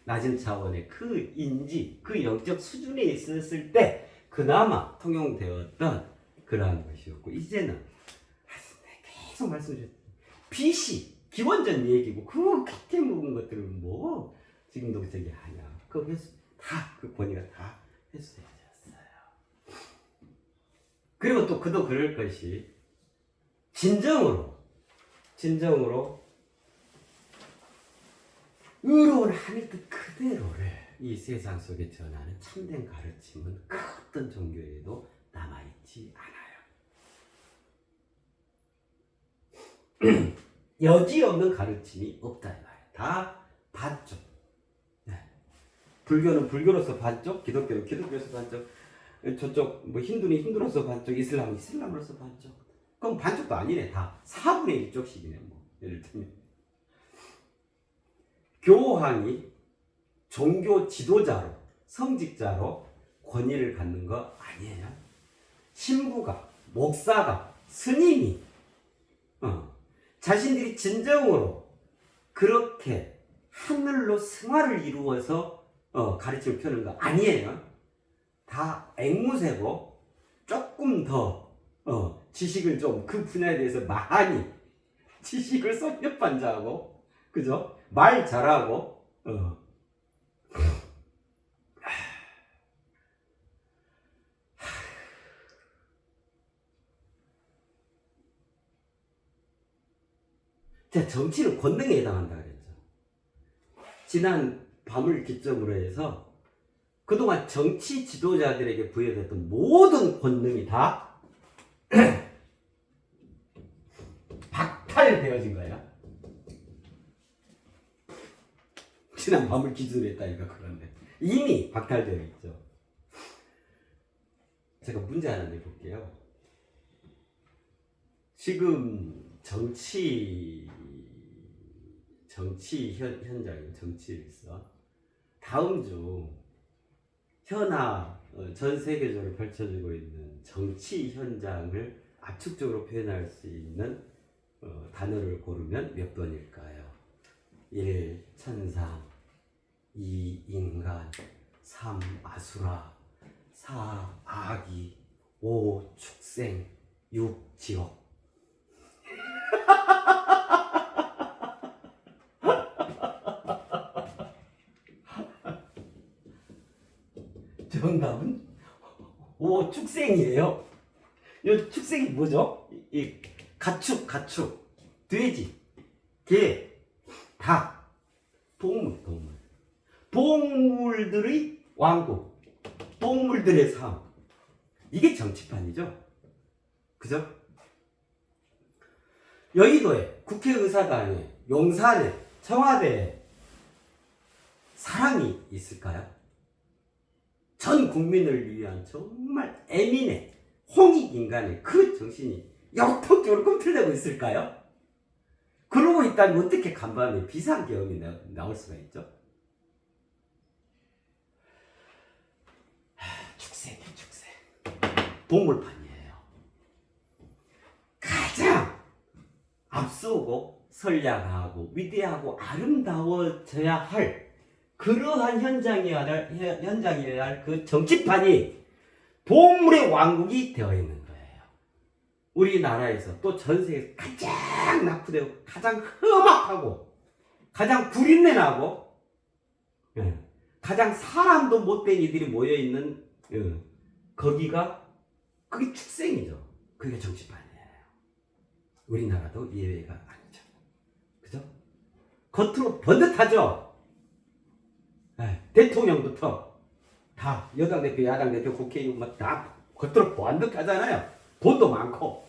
낮은 차원의 그 인지, 그 영적 수준에 있었을 때 그나마 통용되었던 그러한 것이었고, 이제는 계속 말씀드렸죠. 빛이 기원전 얘기고 그 겉에 묵은 것들은 뭐 지금도 저기 하냐. 그 회수 다 그 권위가 다 회수되어졌어요. 그리고 또 그도 그럴 것이 진정으로 의로운 하늘 뜻 그대로를 이 세상 속에 전하는 참된 가르침은 그 어떤 종교에도 남아있지 않아요. 여지없는 가르침이 없다 이 말이에요. 다 반쪽. 네. 불교는 불교로서 반쪽, 기독교는 기독교로서 반쪽, 저쪽 힌두는 힌두로서 반쪽, 이슬람은 이슬람으로서 반쪽. 그럼 반쪽도 아니네. 다 4분의 1쪽씩이네. 예를 들면 교황이 종교 지도자로, 성직자로 권위를 갖는 거 아니에요. 신부가, 목사가, 스님이 자신들이 진정으로 그렇게 하늘로 승화를 이루어서 가르침을 펴는 거 아니에요. 다 앵무새고 조금 더 지식을 좀 그 분야에 대해서 많이 지식을 섭렵한 자고, 그죠? 말 잘하고 자, 정치는 권능에 해당한다 그랬죠. 지난 밤을 기점으로 해서 그동안 정치 지도자들에게 부여됐던 모든 권능이 다 박탈되어진 거예요. 지난 밤을 기준으로 했다니까. 그런데 이미 박탈되어 있죠. 제가 문제 하나 내볼게요. 지금 정치 현장이 정치에서 다음 주 현아 전 세계적으로 펼쳐지고 있는 정치 현장을 압축적으로 표현할 수 있는 단어를 고르면 몇 번일까요? 1. 천상, 2. 인간, 3. 아수라, 4. 아기, 5. 축생, 6. 지옥. 정답은 오 축생이에요. 이 축생이 뭐죠? 이 가축, 돼지, 개, 닭, 동물. 동물들의 왕국, 동물들의 삶. 이게 정치판이죠. 그죠? 여의도에, 국회의사당에, 용산에, 청와대에 사람이 있을까요? 전 국민을 위한 정말 애민의 홍익인간의 그 정신이 역동적으로 꿈틀대고 있을까요? 그러고 있다면 어떻게 간밤에 비상계엄이 나올 수가 있죠? 축생. 동물판이에요. 가장 앞서고 선량하고 위대하고 아름다워져야 할 그러한 현장이어야 할 그 정치판이 동물의 왕국이 되어 있는 거예요. 우리나라에서 또 전 세계에서 가장 낙후되고 가장 험악하고 가장 구린내 나고 가장 사람도 못된 이들이 모여있는 그게 축생이죠. 그게 정치판이에요. 우리나라도 예외가 아니죠. 그죠? 겉으로 번듯하죠. 대통령부터 다 여당 대표, 야당 대표, 국회의원 다 겉으로 번듯하잖아요. 돈도 많고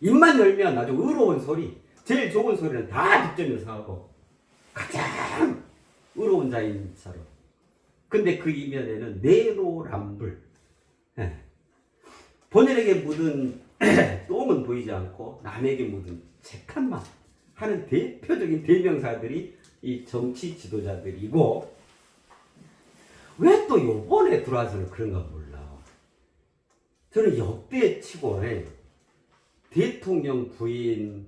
입만 열면 아주 의로운 소리, 제일 좋은 소리는 다 득점해서 하고 가장 의로운 자인 사람. 근데 그 이면에는 내로남불, 본인에게 묻은 똥은 보이지 않고 남에게 묻은 책한만 하는 대표적인 대명사들이 이 정치 지도자들이고, 왜 또 요번에 들어와서는 그런가 몰라. 저는 역대치고 대통령 부인,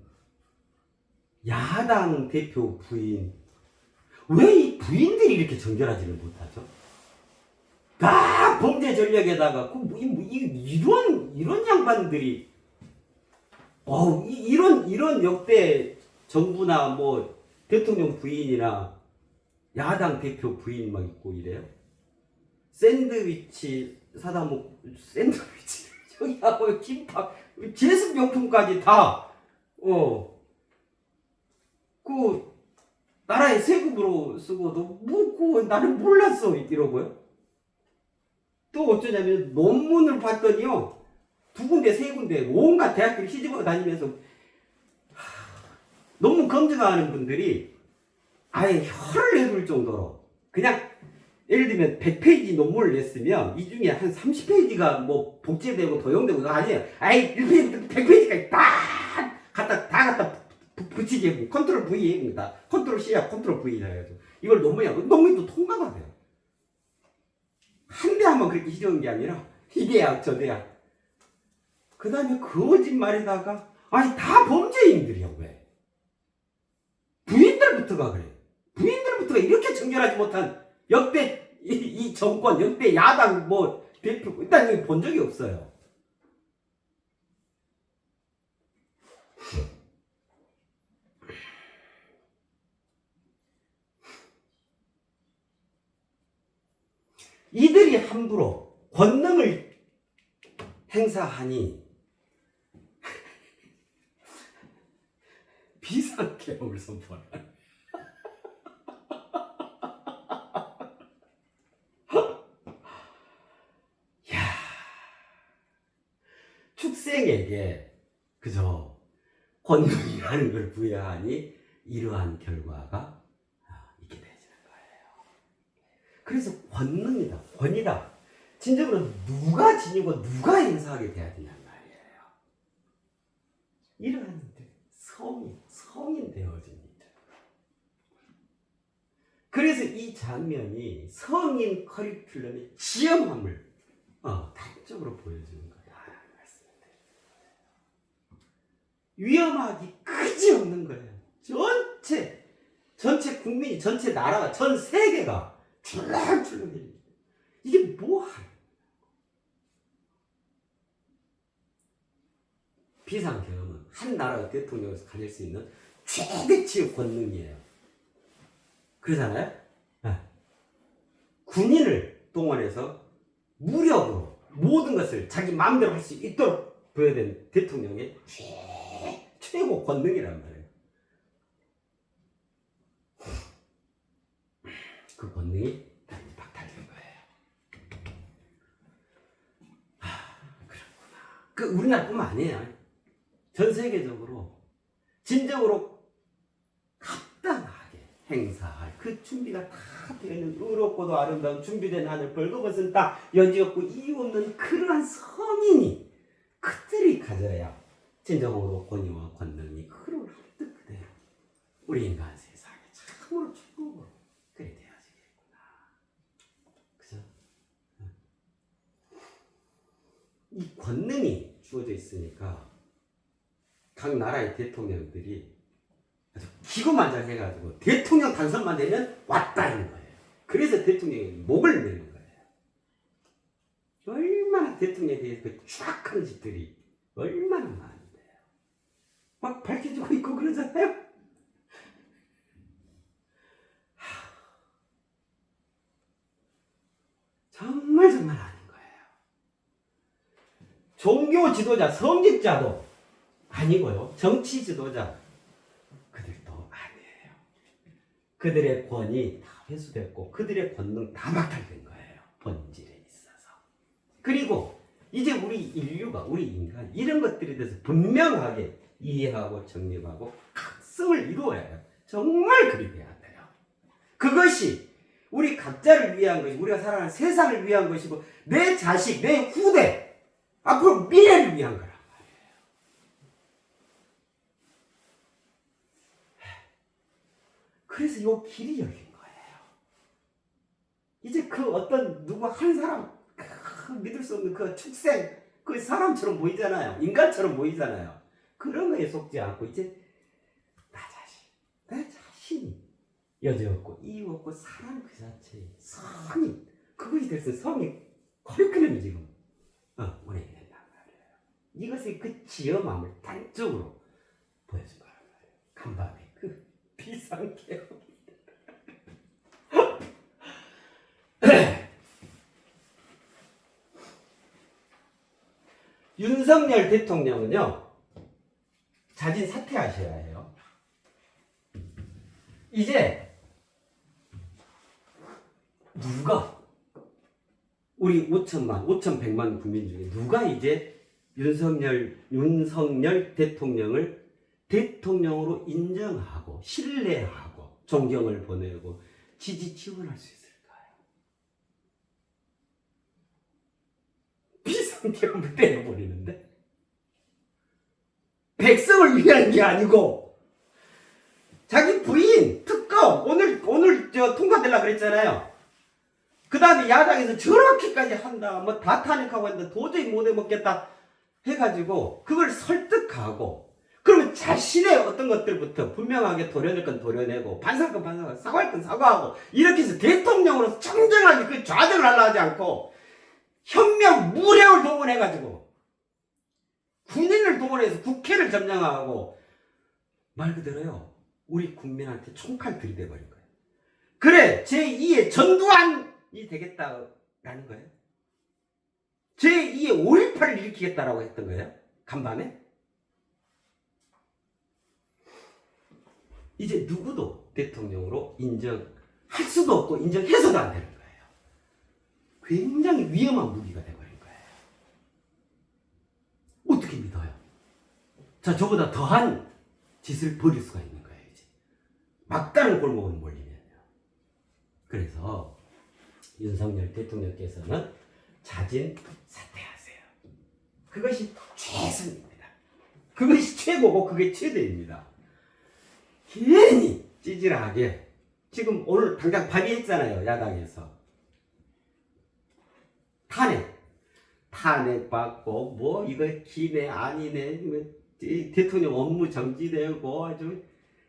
야당 대표 부인, 왜 이 부인들이 이렇게 정결하지를 못하죠? 다 범죄 전략에다가 이런 양반들이 이런 역대 정부나 뭐 대통령 부인이나 야당 대표 부인 막 있고 이래요. 샌드위치 사다 먹고 샌드위치 저기하고 김밥 제습용품까지 다 그 나라의 세금으로 쓰고도 뭐 나는 몰랐어 이러고요. 또 어쩌냐면 논문을 봤더니요, 2군데 3군데 온갖 대학교를 시집어 다니면서 논문 검증하는 분들이 아예 혀를 내둘 정도로 그냥 예를 들면 100페이지 논문을 냈으면 이 중에 한 30페이지가 뭐 복제되고 도용되고 그거 아니에요. 아예 1페이지부터 100페이지까지 다 갖다 붙이게 해보고 컨트롤 V 해봅니다. 컨트롤 C야 컨트롤 V라 해가지고 이걸 논문이 또 통과가 돼요. 한 대학만 그렇게 희겨운 게 아니라 이 대학 저 대학. 그 다음에 거짓말에다가 아니 다 범죄인들이야. 왜? 부인들부터가 그래. 부인들부터가 이렇게 정결하지 못한 역대 이 정권 역대 야당 뭐 대표 일단 여기 본 적이 없어요. 이들이 함부로 권능을 행사하니 비상계엄을 선포하라. 축생에게 그저 권능이라는 걸 부여하니 이러한 결과가 있게 되지는 거예요. 그래서 권능이다, 권이다. 진정으로 누가 지니고 누가 행사하게 돼야 된단 말이에요. 이러한 성인 되어집니다. 그래서 이 장면이 성인 커리큘럼의 지엄함을 단적으로 보여주는 거다. 위험하기 그지없는 거예요. 전체 국민이, 전체 나라가, 전 세계가 출렁출렁. 이게 뭐하냐? 비상계엄은 한 나라의 대통령에서 가질 수 있는 최대치의 권능이에요. 그러잖아요? 군인을 동원해서 무력으로 모든 것을 자기 마음대로 할 수 있도록 부여된 대통령의 최고 권능이란 말이에요. 그 권능이 다 박탈된 거예요. 그렇구나. 그 우리나라뿐만 아니에요. 전 세계적으로 진정으로 합당하게 행사할 그 준비가 다 되어 있는 의롭고도 아름다운 준비된 하늘 벌거벗은 땅 여지 없고 이유 없는 그러한 성인이 그들이 가져야 진정으로 권위와 권능이 그를 할 그대로 우리 인간 세상에 참으로 축복으로 그리 되어지겠구나. 그죠? 이 권능이 주어져 있으니까 각 나라의 대통령들이 아주 기고만장해가지고 대통령 당선만 되면 왔다는 거예요. 그래서 대통령이 목을 내는 거예요. 얼마나 대통령에 대해서 그 추악한 짓들이 얼마나 많은데요. 막 밝혀지고 있고 그러잖아요. 정말 아닌 거예요. 종교 지도자, 성직자도 아니고요. 정치 지도자 그들도 아니에요. 그들의 권위 다 회수됐고 그들의 권능 다 박탈된 거예요. 본질에 있어서. 그리고 이제 우리 인류가 우리 인간 이런 것들에 대해서 분명하게 이해하고 정립하고 각성을 이루어야 해요. 정말 그리 돼야 돼요. 그것이 우리 각자를 위한 것이 우리가 살아가는 세상을 위한 것이고 내 자식, 내 후대 앞으로 미래를 위한 거라. 그래서 이 길이 열린 거예요. 이제 그 어떤 누구 한 사람 믿을 수 없는 그 축생 그 사람처럼 보이잖아요. 인간처럼 보이잖아요. 그런 거에 속지 않고 이제 나 자신, 내 자신이 여지 없고 이유 없고 사람 그 자체의 성인 그것이 됐을 성이 커리큘럼이 지금 운행이 된단 말이에요. 이것이 그 지엄함을 단적으로 보여준 거란 말이에요. 간밤에 그 비상계엄. 윤석열 대통령은요 자진 사퇴하셔야 해요. 이제 누가 우리 5천만, 5,100만 국민 중에 누가 이제 윤석열 대통령을 대통령으로 인정하고 신뢰하고 존경을 보내고 지지 지원할 수 있을까요? 비상계엄을 때려버리는데 백성을 위한 게 아니고 자기 부인 특검 오늘 저 통과되려고 그랬잖아요. 그 다음에 야당에서 저렇게까지 한다 뭐 다 탄핵하고 했는데 도저히 못 해먹겠다 해가지고 그걸 설득하고 그러면 자신의 어떤 것들부터 분명하게 도려낼 건 도려내고 반성할 건 반성하고 사과할 건 사과하고 이렇게 해서 대통령으로서 청정하게 그 좌정을 하려 하지 않고 현명 무력을 동원해가지고 군인을 동원해서 국회를 점령하고 말 그대로요 우리 국민한테 총칼 들이대버린 거예요. 그래 제2의 전두환이 되겠다라는 거예요. 제2의 5.18을 일으키겠다라고 했던 거예요. 간밤에. 이제 누구도 대통령으로 인정할 수도 없고 인정해서도 안 되는 거예요. 굉장히 위험한 무기가 돼버린 거예요. 어떻게 믿어요? 자, 저보다 더한 짓을 벌일 수가 있는 거예요. 이제 막다른 골목을 몰리면요. 그래서 윤석열 대통령께서는 자진 사퇴하세요. 그것이 최선입니다. 그것이 최고고 그게 최대입니다. 괜히 찌질하게 지금 오늘 당장 발의했잖아요. 야당에서 탄핵 받고 뭐 이거 기네 아니네 대통령 업무 정지되고 아주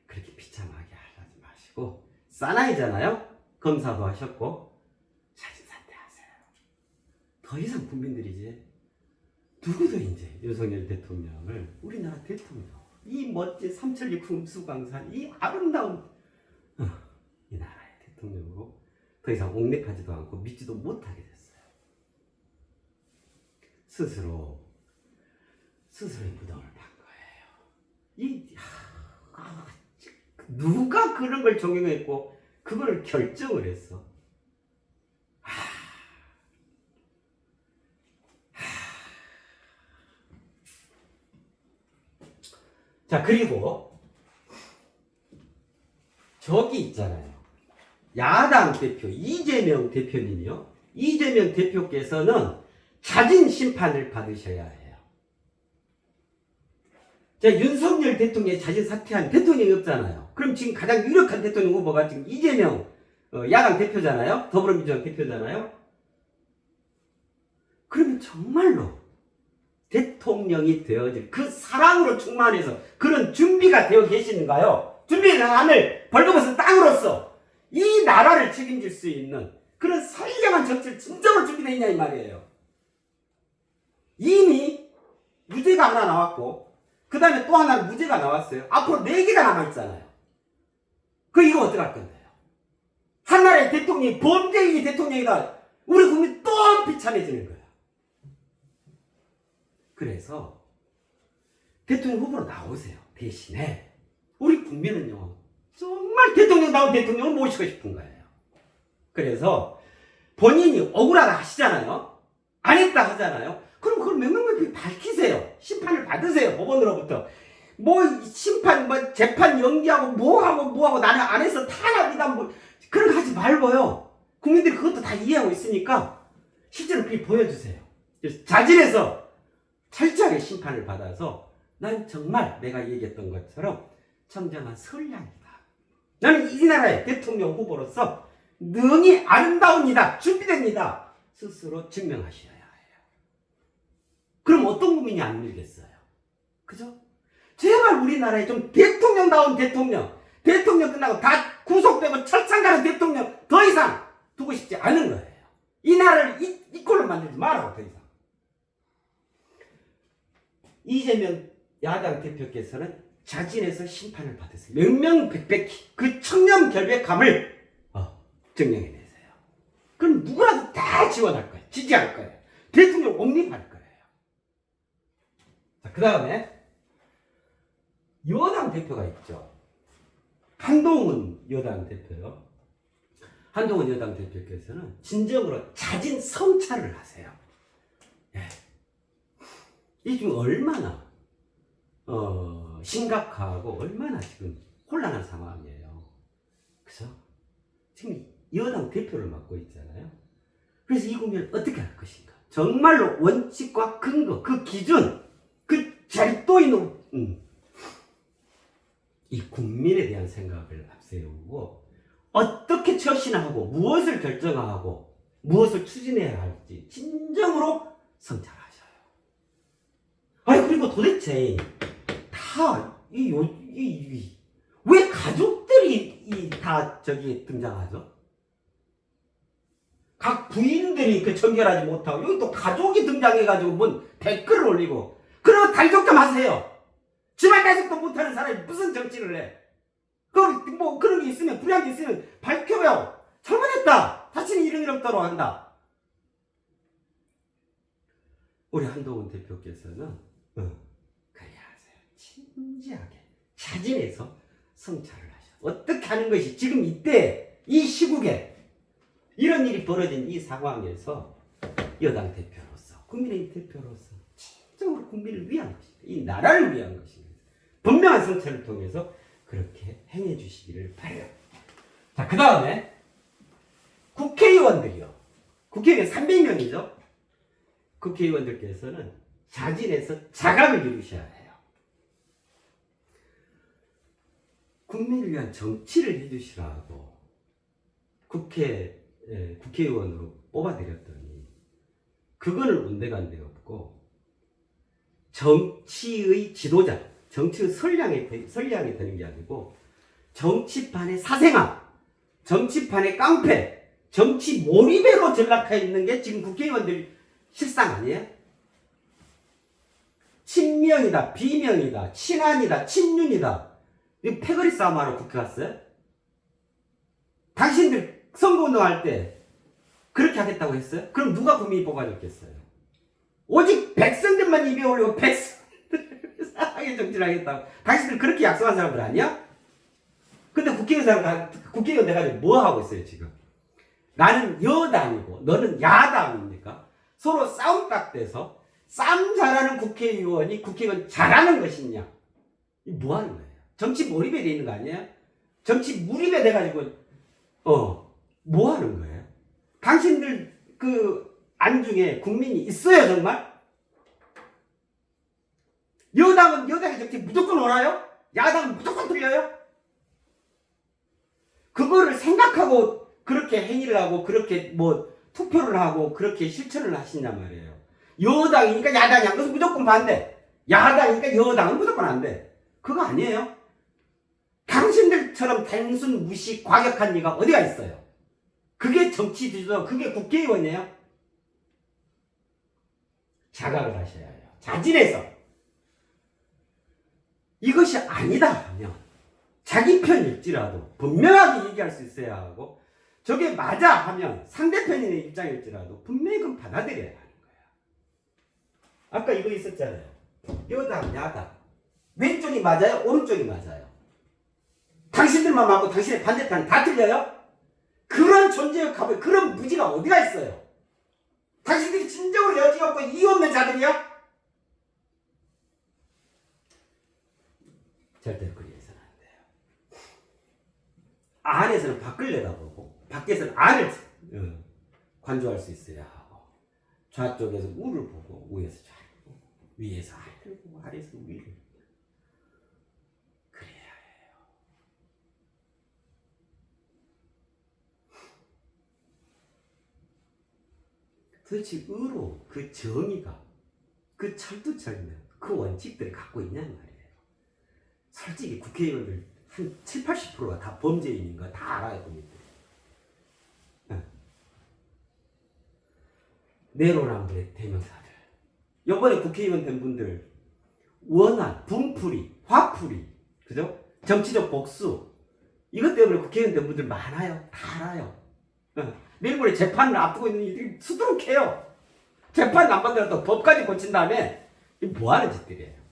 그렇게 비참하게 하지 마시고 사나이잖아요. 검사도 하셨고 자진 사퇴하세요. 더 이상 국민들이 이제 누구도 이제 윤석열 대통령을 우리나라 대통령 이 멋진 삼천리 금수강산 이 아름다운 이 나라의 대통령으로 더 이상 옹립하지도 않고 믿지도 못하게 됐어요. 스스로의 무덤을 판 거예요. 누가 그런 걸 적용했고 그거를 결정을 했어. 자, 그리고 저기 있잖아요. 야당 대표 이재명 대표님이요. 이재명 대표께서는 자진 심판을 받으셔야 해요. 자, 윤석열 대통령이 자진 사퇴한 대통령이 없잖아요. 그럼 지금 가장 유력한 대통령 후보가 지금 이재명 야당 대표잖아요. 더불어민주당 대표잖아요. 그러면 정말로 대통령이 되어질 그 사랑으로 충만해서 그런 준비가 되어 계시는가요? 준비된 하늘 벌거벗은 땅으로서 이 나라를 책임질 수 있는 그런 선량한 정치를 진정으로 준비되어 있냐 이 말이에요. 이미 무죄가 하나 나왔고 그 다음에 또 하나는 무죄가 나왔어요. 앞으로 4개가 남아있잖아요. 이거 어떡할 건데요? 한 나라의 대통령이 범죄인이 대통령이다. 우리 국민 또 비참해지는 거예요. 그래서 대통령 후보로 나오세요. 대신에 우리 국민은요 정말 대통령다운 대통령을 모시고 싶은 거예요. 그래서 본인이 억울하다 하시잖아요. 안 했다 하잖아요. 그럼 그걸 명명백백 밝히세요. 심판을 받으세요. 법원으로부터. 심판 재판 연기하고 뭐하고 나는 안 해서 탄압이다 그런 거 하지 말고요. 국민들이 그것도 다 이해하고 있으니까 실제로 그렇게 보여주세요. 자진해서 철저하게 심판을 받아서 난 정말 내가 얘기했던 것처럼 청정한 선량이다. 나는 이 나라의 대통령 후보로서 능히 아름다웁니다. 준비됩니다. 스스로 증명하셔야 해요. 그럼 어떤 국민이 안 밀겠어요? 그죠? 제발 우리나라에 좀 대통령다운 대통령 끝나고 다 구속되고 철창 가는 대통령 더 이상 두고 싶지 않은 거예요. 이 나라를 이 꼴로 만들지 말라고 더 이상. 이재명 야당 대표께서는 자진해서 심판을 받으세요. 명명백백히 그 청렴결백함을 증명해내세요. 그럼 누구라도 다 지원할 거예요. 지지할 거예요. 대통령 옹립할 거예요. 자, 그 다음에 여당 대표가 있죠. 한동훈 여당 대표요. 한동훈 여당 대표께서는 진정으로 자진 성찰을 하세요. 예. 이 지금 얼마나 심각하고 얼마나 지금 혼란한 상황이에요. 그죠? 지금 여당 대표를 맡고 있잖아요. 그래서 이 국민을 어떻게 할 것인가? 정말로 원칙과 근거, 그 기준, 그 절도 있는 이 국민에 대한 생각을 앞세우고 어떻게 처신하고 무엇을 결정하고 무엇을 추진해야 할지 진정으로 성찰하셔요. 그리고 도대체 왜 가족들이 다 저기 등장하죠? 각 부인들이 청결하지 못하고 여기 또 가족이 등장해가지고 뭔 댓글을 올리고 그러면 단속 좀 하세요. 집안 단속도 못하는 사람이 무슨 정치를 해? 그런 게 있으면 불리한 게 있으면 밝혀요. 잘못했다. 다시는 이런 따로 한다. 우리 한동훈 대표께서는 그래야 하세요. 진지하게 자진해서 성찰을 하셔. 어떻게 하는 것이 지금 이때 이 시국에 이런 일이 벌어진 이 상황에서 여당 대표로서 국민의힘 대표로서 진정으로 국민을 위한 것입니다. 이 나라를 위한 것입니다. 분명한 성찰을 통해서 그렇게 행해 주시기를 바라요. 자, 그 다음에 국회의원들이요. 국회의원 300명이죠. 국회의원들께서는 자진해서 자각을 이루셔야 해요. 국민을 위한 정치를 해주시라고 국회의원으로 뽑아드렸더니 그거는 온데간데 없고 정치의 지도자, 정치의 선량이 되는 게 아니고 정치판의 사생아, 정치판의 깡패, 정치 몰입으로 전락해 있는 게 지금 국회의원들 실상 아니에요? 친명이다, 비명이다, 친한이다, 친윤이다. 이 패거리 싸움하러 국회 갔어요? 당신들 선거운동할 때 그렇게 하겠다고 했어요? 그럼 누가 국민이 뽑아줬겠어요? 오직 백성들만 입에 올리고 백성들 사랑의 정치를 하겠다고. 당신들 그렇게 약속한 사람들 아니야? 근데 국회의원 돼가지고 뭐 하고 있어요 지금? 나는 여당이고 너는 야당입니까? 서로 싸움딱 돼서 싸움 잘하는 국회의원이 국회의원 잘하는 것이냐? 뭐 하는 거예요? 정치 몰입에 돼 있는 거 아니에요? 정치 몰입에 돼가지고 뭐 하는 거예요? 당신들 그 안중에 국민이 있어요 정말? 여당은 여당의 정치 무조건 옳아요? 야당은 무조건 틀려요? 그거를 생각하고 그렇게 행위를 하고 그렇게 뭐 투표를 하고 그렇게 실천을 하시냔 말이에요. 여당이니까 야당이 한 것은 무조건 반대. 야당이니까 여당은 무조건 안 돼. 그거 아니에요. 당신들처럼 단순 무식 과격한 이가 어디가 있어요. 그게 정치 지도, 그게 국회의원이에요. 자각을 하셔야 해요. 자진해서 이것이 아니다 하면 자기 편일지라도 분명하게 얘기할 수 있어야 하고, 저게 맞아 하면 상대편의 입장일지라도 분명히 그건 받아들여야 하는 거야. 아까 이거 있었잖아요. 여당, 야당. 왼쪽이 맞아요? 오른쪽이 맞아요? 당신들만 맞고 당신의 반대편이 다 틀려요? 그런 존재의 값에 그런 무지가 어디가 있어요? 당신들이 진정으로 여지가 없고 이유 없는 자들이야? 절대로 그리 해서는 안 돼요. 안에서는 밖을 내다보고 밖에서는 안을 관조할 수 있어야 하고, 좌쪽에서 우를 보고 우에서 좌를 보고 위에서 아래를 보고 아래에서 위를 그래야 해요. 도대체 의로 그 정의가 그 철두철미한 그 원칙들을 갖고 있냐는 말이에요. 솔직히 국회의원들 한 7, 80%가 다 범죄인인 거 다 알아요, 국민들. 내로남불의 대명사들. 이번에 국회의원 된 분들 원한, 분풀이, 화풀이, 그죠? 정치적 복수, 이것 때문에 국회의원 된 분들 많아요. 다 알아요. 내일 모레 재판을 앞두고 있는 이들이 수두룩해요. 재판 안 만들어도 법까지 고친 다음에 뭐 하는 짓들이에요.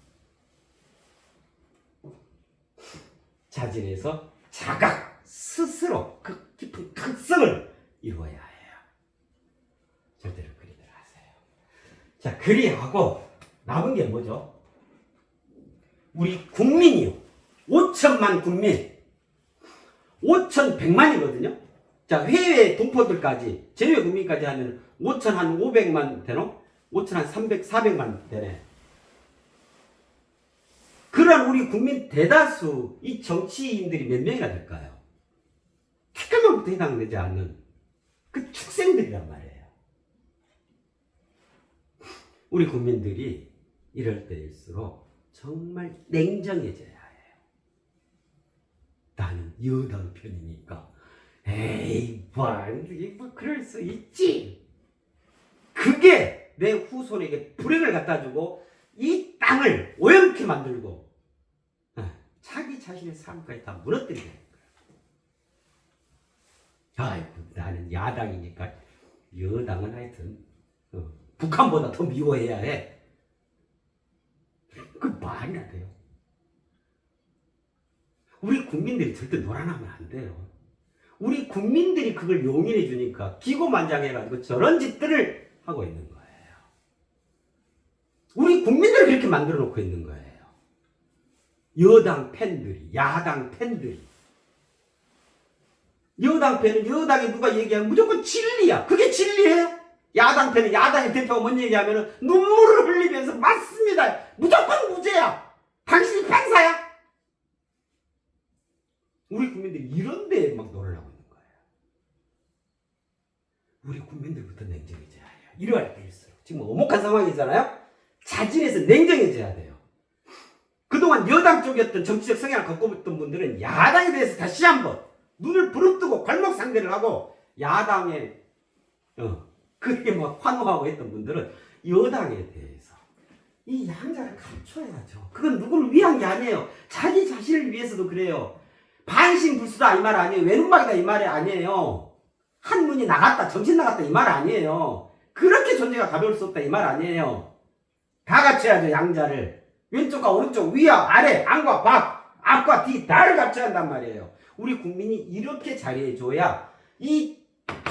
자진해서 자각 스스로 그 깊은 각성을 이루어야 해요. 절대로 그리들 하세요. 자, 그리하고 남은 게 뭐죠? 우리 국민이요. 5천만 국민. 5,100만이거든요. 자, 해외 동포들까지, 제외 국민까지 하면 5,500만 되노? 5,300, 400만 되네. 그런 우리 국민 대다수 이 정치인들이 몇 명이나 될까요? 택배만부터 해당되지 않는 그 축생들이란 말이에요. 우리 국민들이 이럴 때일수록 정말 냉정해져야 해요. 나는 여당 편이니까 에이 뭐 그럴 수 있지. 그게 내 후손에게 불행을 갖다주고 이 땅을 오염케 만들고 자기 자신의 삶까지 다 무너뜨리는 거야. 아이고, 나는 야당이니까 여당은 하여튼 북한보다 더 미워해야 해. 그 말이 안 돼요. 우리 국민들이 절대 놀아나면 안 돼요. 우리 국민들이 그걸 용인해 주니까 기고만장해가지고 저런 짓들을 하고 있는 거예요. 우리 국민들을 그렇게 만들어 놓고 있는 거예요. 여당 팬들이, 야당 팬들이. 여당 팬은 여당이 누가 얘기하면 무조건 진리야. 그게 진리예요? 야당 팬은 야당의 대표가 뭔 얘기하면 눈물을 흘리면서 맞습니다. 무조건 무죄야. 당신이 판사야. 우리 국민들이 이런 데에 막 놀으려고 있는 거예요. 우리 국민들부터 냉정해져야 해요. 이러할 때일수록. 지금 오목한 상황이잖아요. 자진해서 냉정해져야 돼요. 그동안 여당 쪽이었던 정치적 성향을 갖고 있던 분들은 야당에 대해서 다시 한번 눈을 부릅뜨고 발목 상대를 하고, 야당에 그렇게 막 환호하고 했던 분들은 여당에 대해서 이 양자를 갖춰야죠. 그건 누구를 위한 게 아니에요. 자기 자신을 위해서도 그래요. 반신불수다 이 말 아니에요. 외눈박이다 이 말이 아니에요. 한눈이 나갔다 정신 나갔다 이 말 아니에요. 그렇게 존재가 가벼울 수 없다 이 말 아니에요. 다 갖춰야죠. 양자를. 왼쪽과 오른쪽, 위와 아래, 안과 밖, 앞과 뒤 다를 갖춰야 한단 말이에요. 우리 국민이 이렇게 자리해줘야 이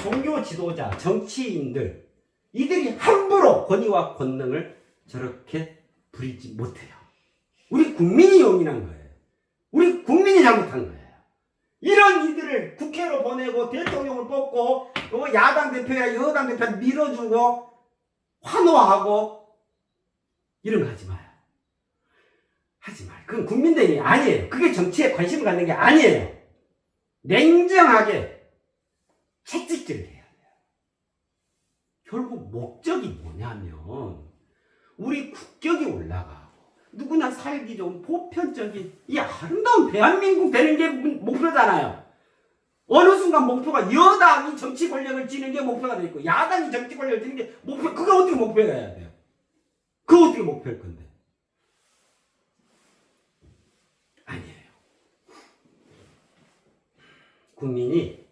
종교 지도자, 정치인들 이들이 함부로 권위와 권능을 저렇게 부리지 못해요. 우리 국민이 용인한 거예요. 우리 국민이 잘못한 거예요. 이런 이들을 국회로 보내고 대통령을 뽑고 야당 대표야 여당 대표 밀어주고 환호하고 이런 거 하지 마요. 하지 마요. 그건 국민들이 아니에요. 그게 정치에 관심을 갖는 게 아니에요. 냉정하게 채찍질을 해야 돼요. 결국 목적이 뭐냐면 우리 국격이 올라가고 누구나 살기 좋은 보편적인 이 아름다운 대한민국 되는 게 목표잖아요. 어느 순간 목표가 여당이 정치 권력을 쥐는 게 목표가 되어 있고 야당이 정치 권력을 쥐는 게 목표. 그게 어떻게 목표가 해야 돼요? 그거 어떻게 목표일 건데? 아니에요. 국민이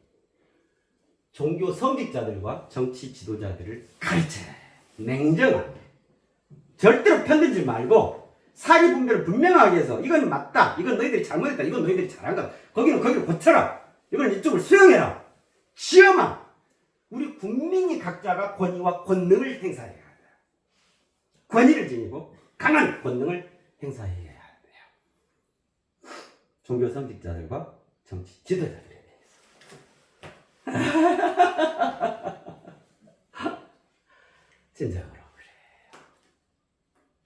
종교 성직자들과 정치 지도자들을 가르쳐야 해요. 냉정하게. 절대로 편들지 말고 사리 분별을 분명하게 해서 이건 맞다. 이건 너희들이 잘못했다. 이건 너희들이 잘한 거다. 거기는 거기를 고쳐라. 이건 이쪽을 수용해라. 시험아. 우리 국민이 각자가 권위와 권능을 행사해야 돼요. 권위를 지니고 강한 권능을 행사해야 돼요. 종교 성직자들과 정치 지도자들에 대해서. 진정으로 그래요.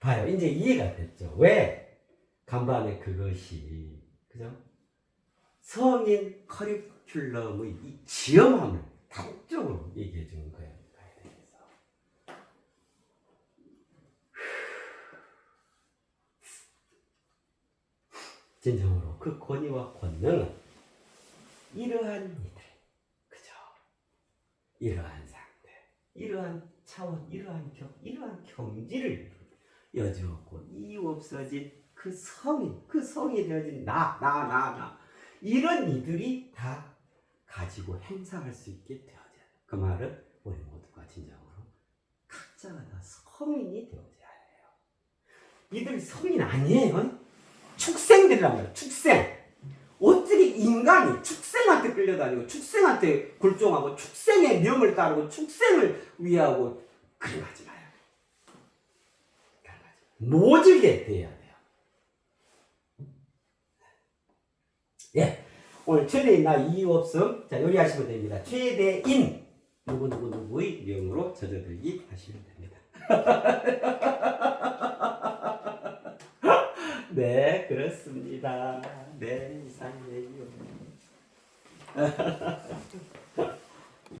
봐요. 이제 이해가 됐죠. 왜? 간밤에 그것이 그죠? 성인 커리큘럼의 이 지엄함을 단적으로 얘기해 주는 거예요. 진정으로 그 권위와 권능은 이러한 이들, 그죠? 이러한 상태, 이러한 차원, 이러한 경지를 여주었고 이유 없어진 그 성이 되어진 나 이런 이들이 다 가지고 행사할 수 있게 되어져야 돼. 그 말은 우리 모두가 진정으로 각자가 다 성인이 되어져야 해요. 이들 성인 아니에요. 축생들이란 말이에요. 축생. 어떻게 인간이 축생한테 끌려다니고 축생한테 굴종하고 축생의 명을 따르고 축생을 위하고 그런 거 하지 마요. 모질게 돼야 돼요. 예, 오늘 최대인 나 이유 없음. 자, 요리하시면 됩니다. 최대인 누구의 명으로 젖어들기 하시면 됩니다. 네, 그렇습니다. 네, 이상이에요.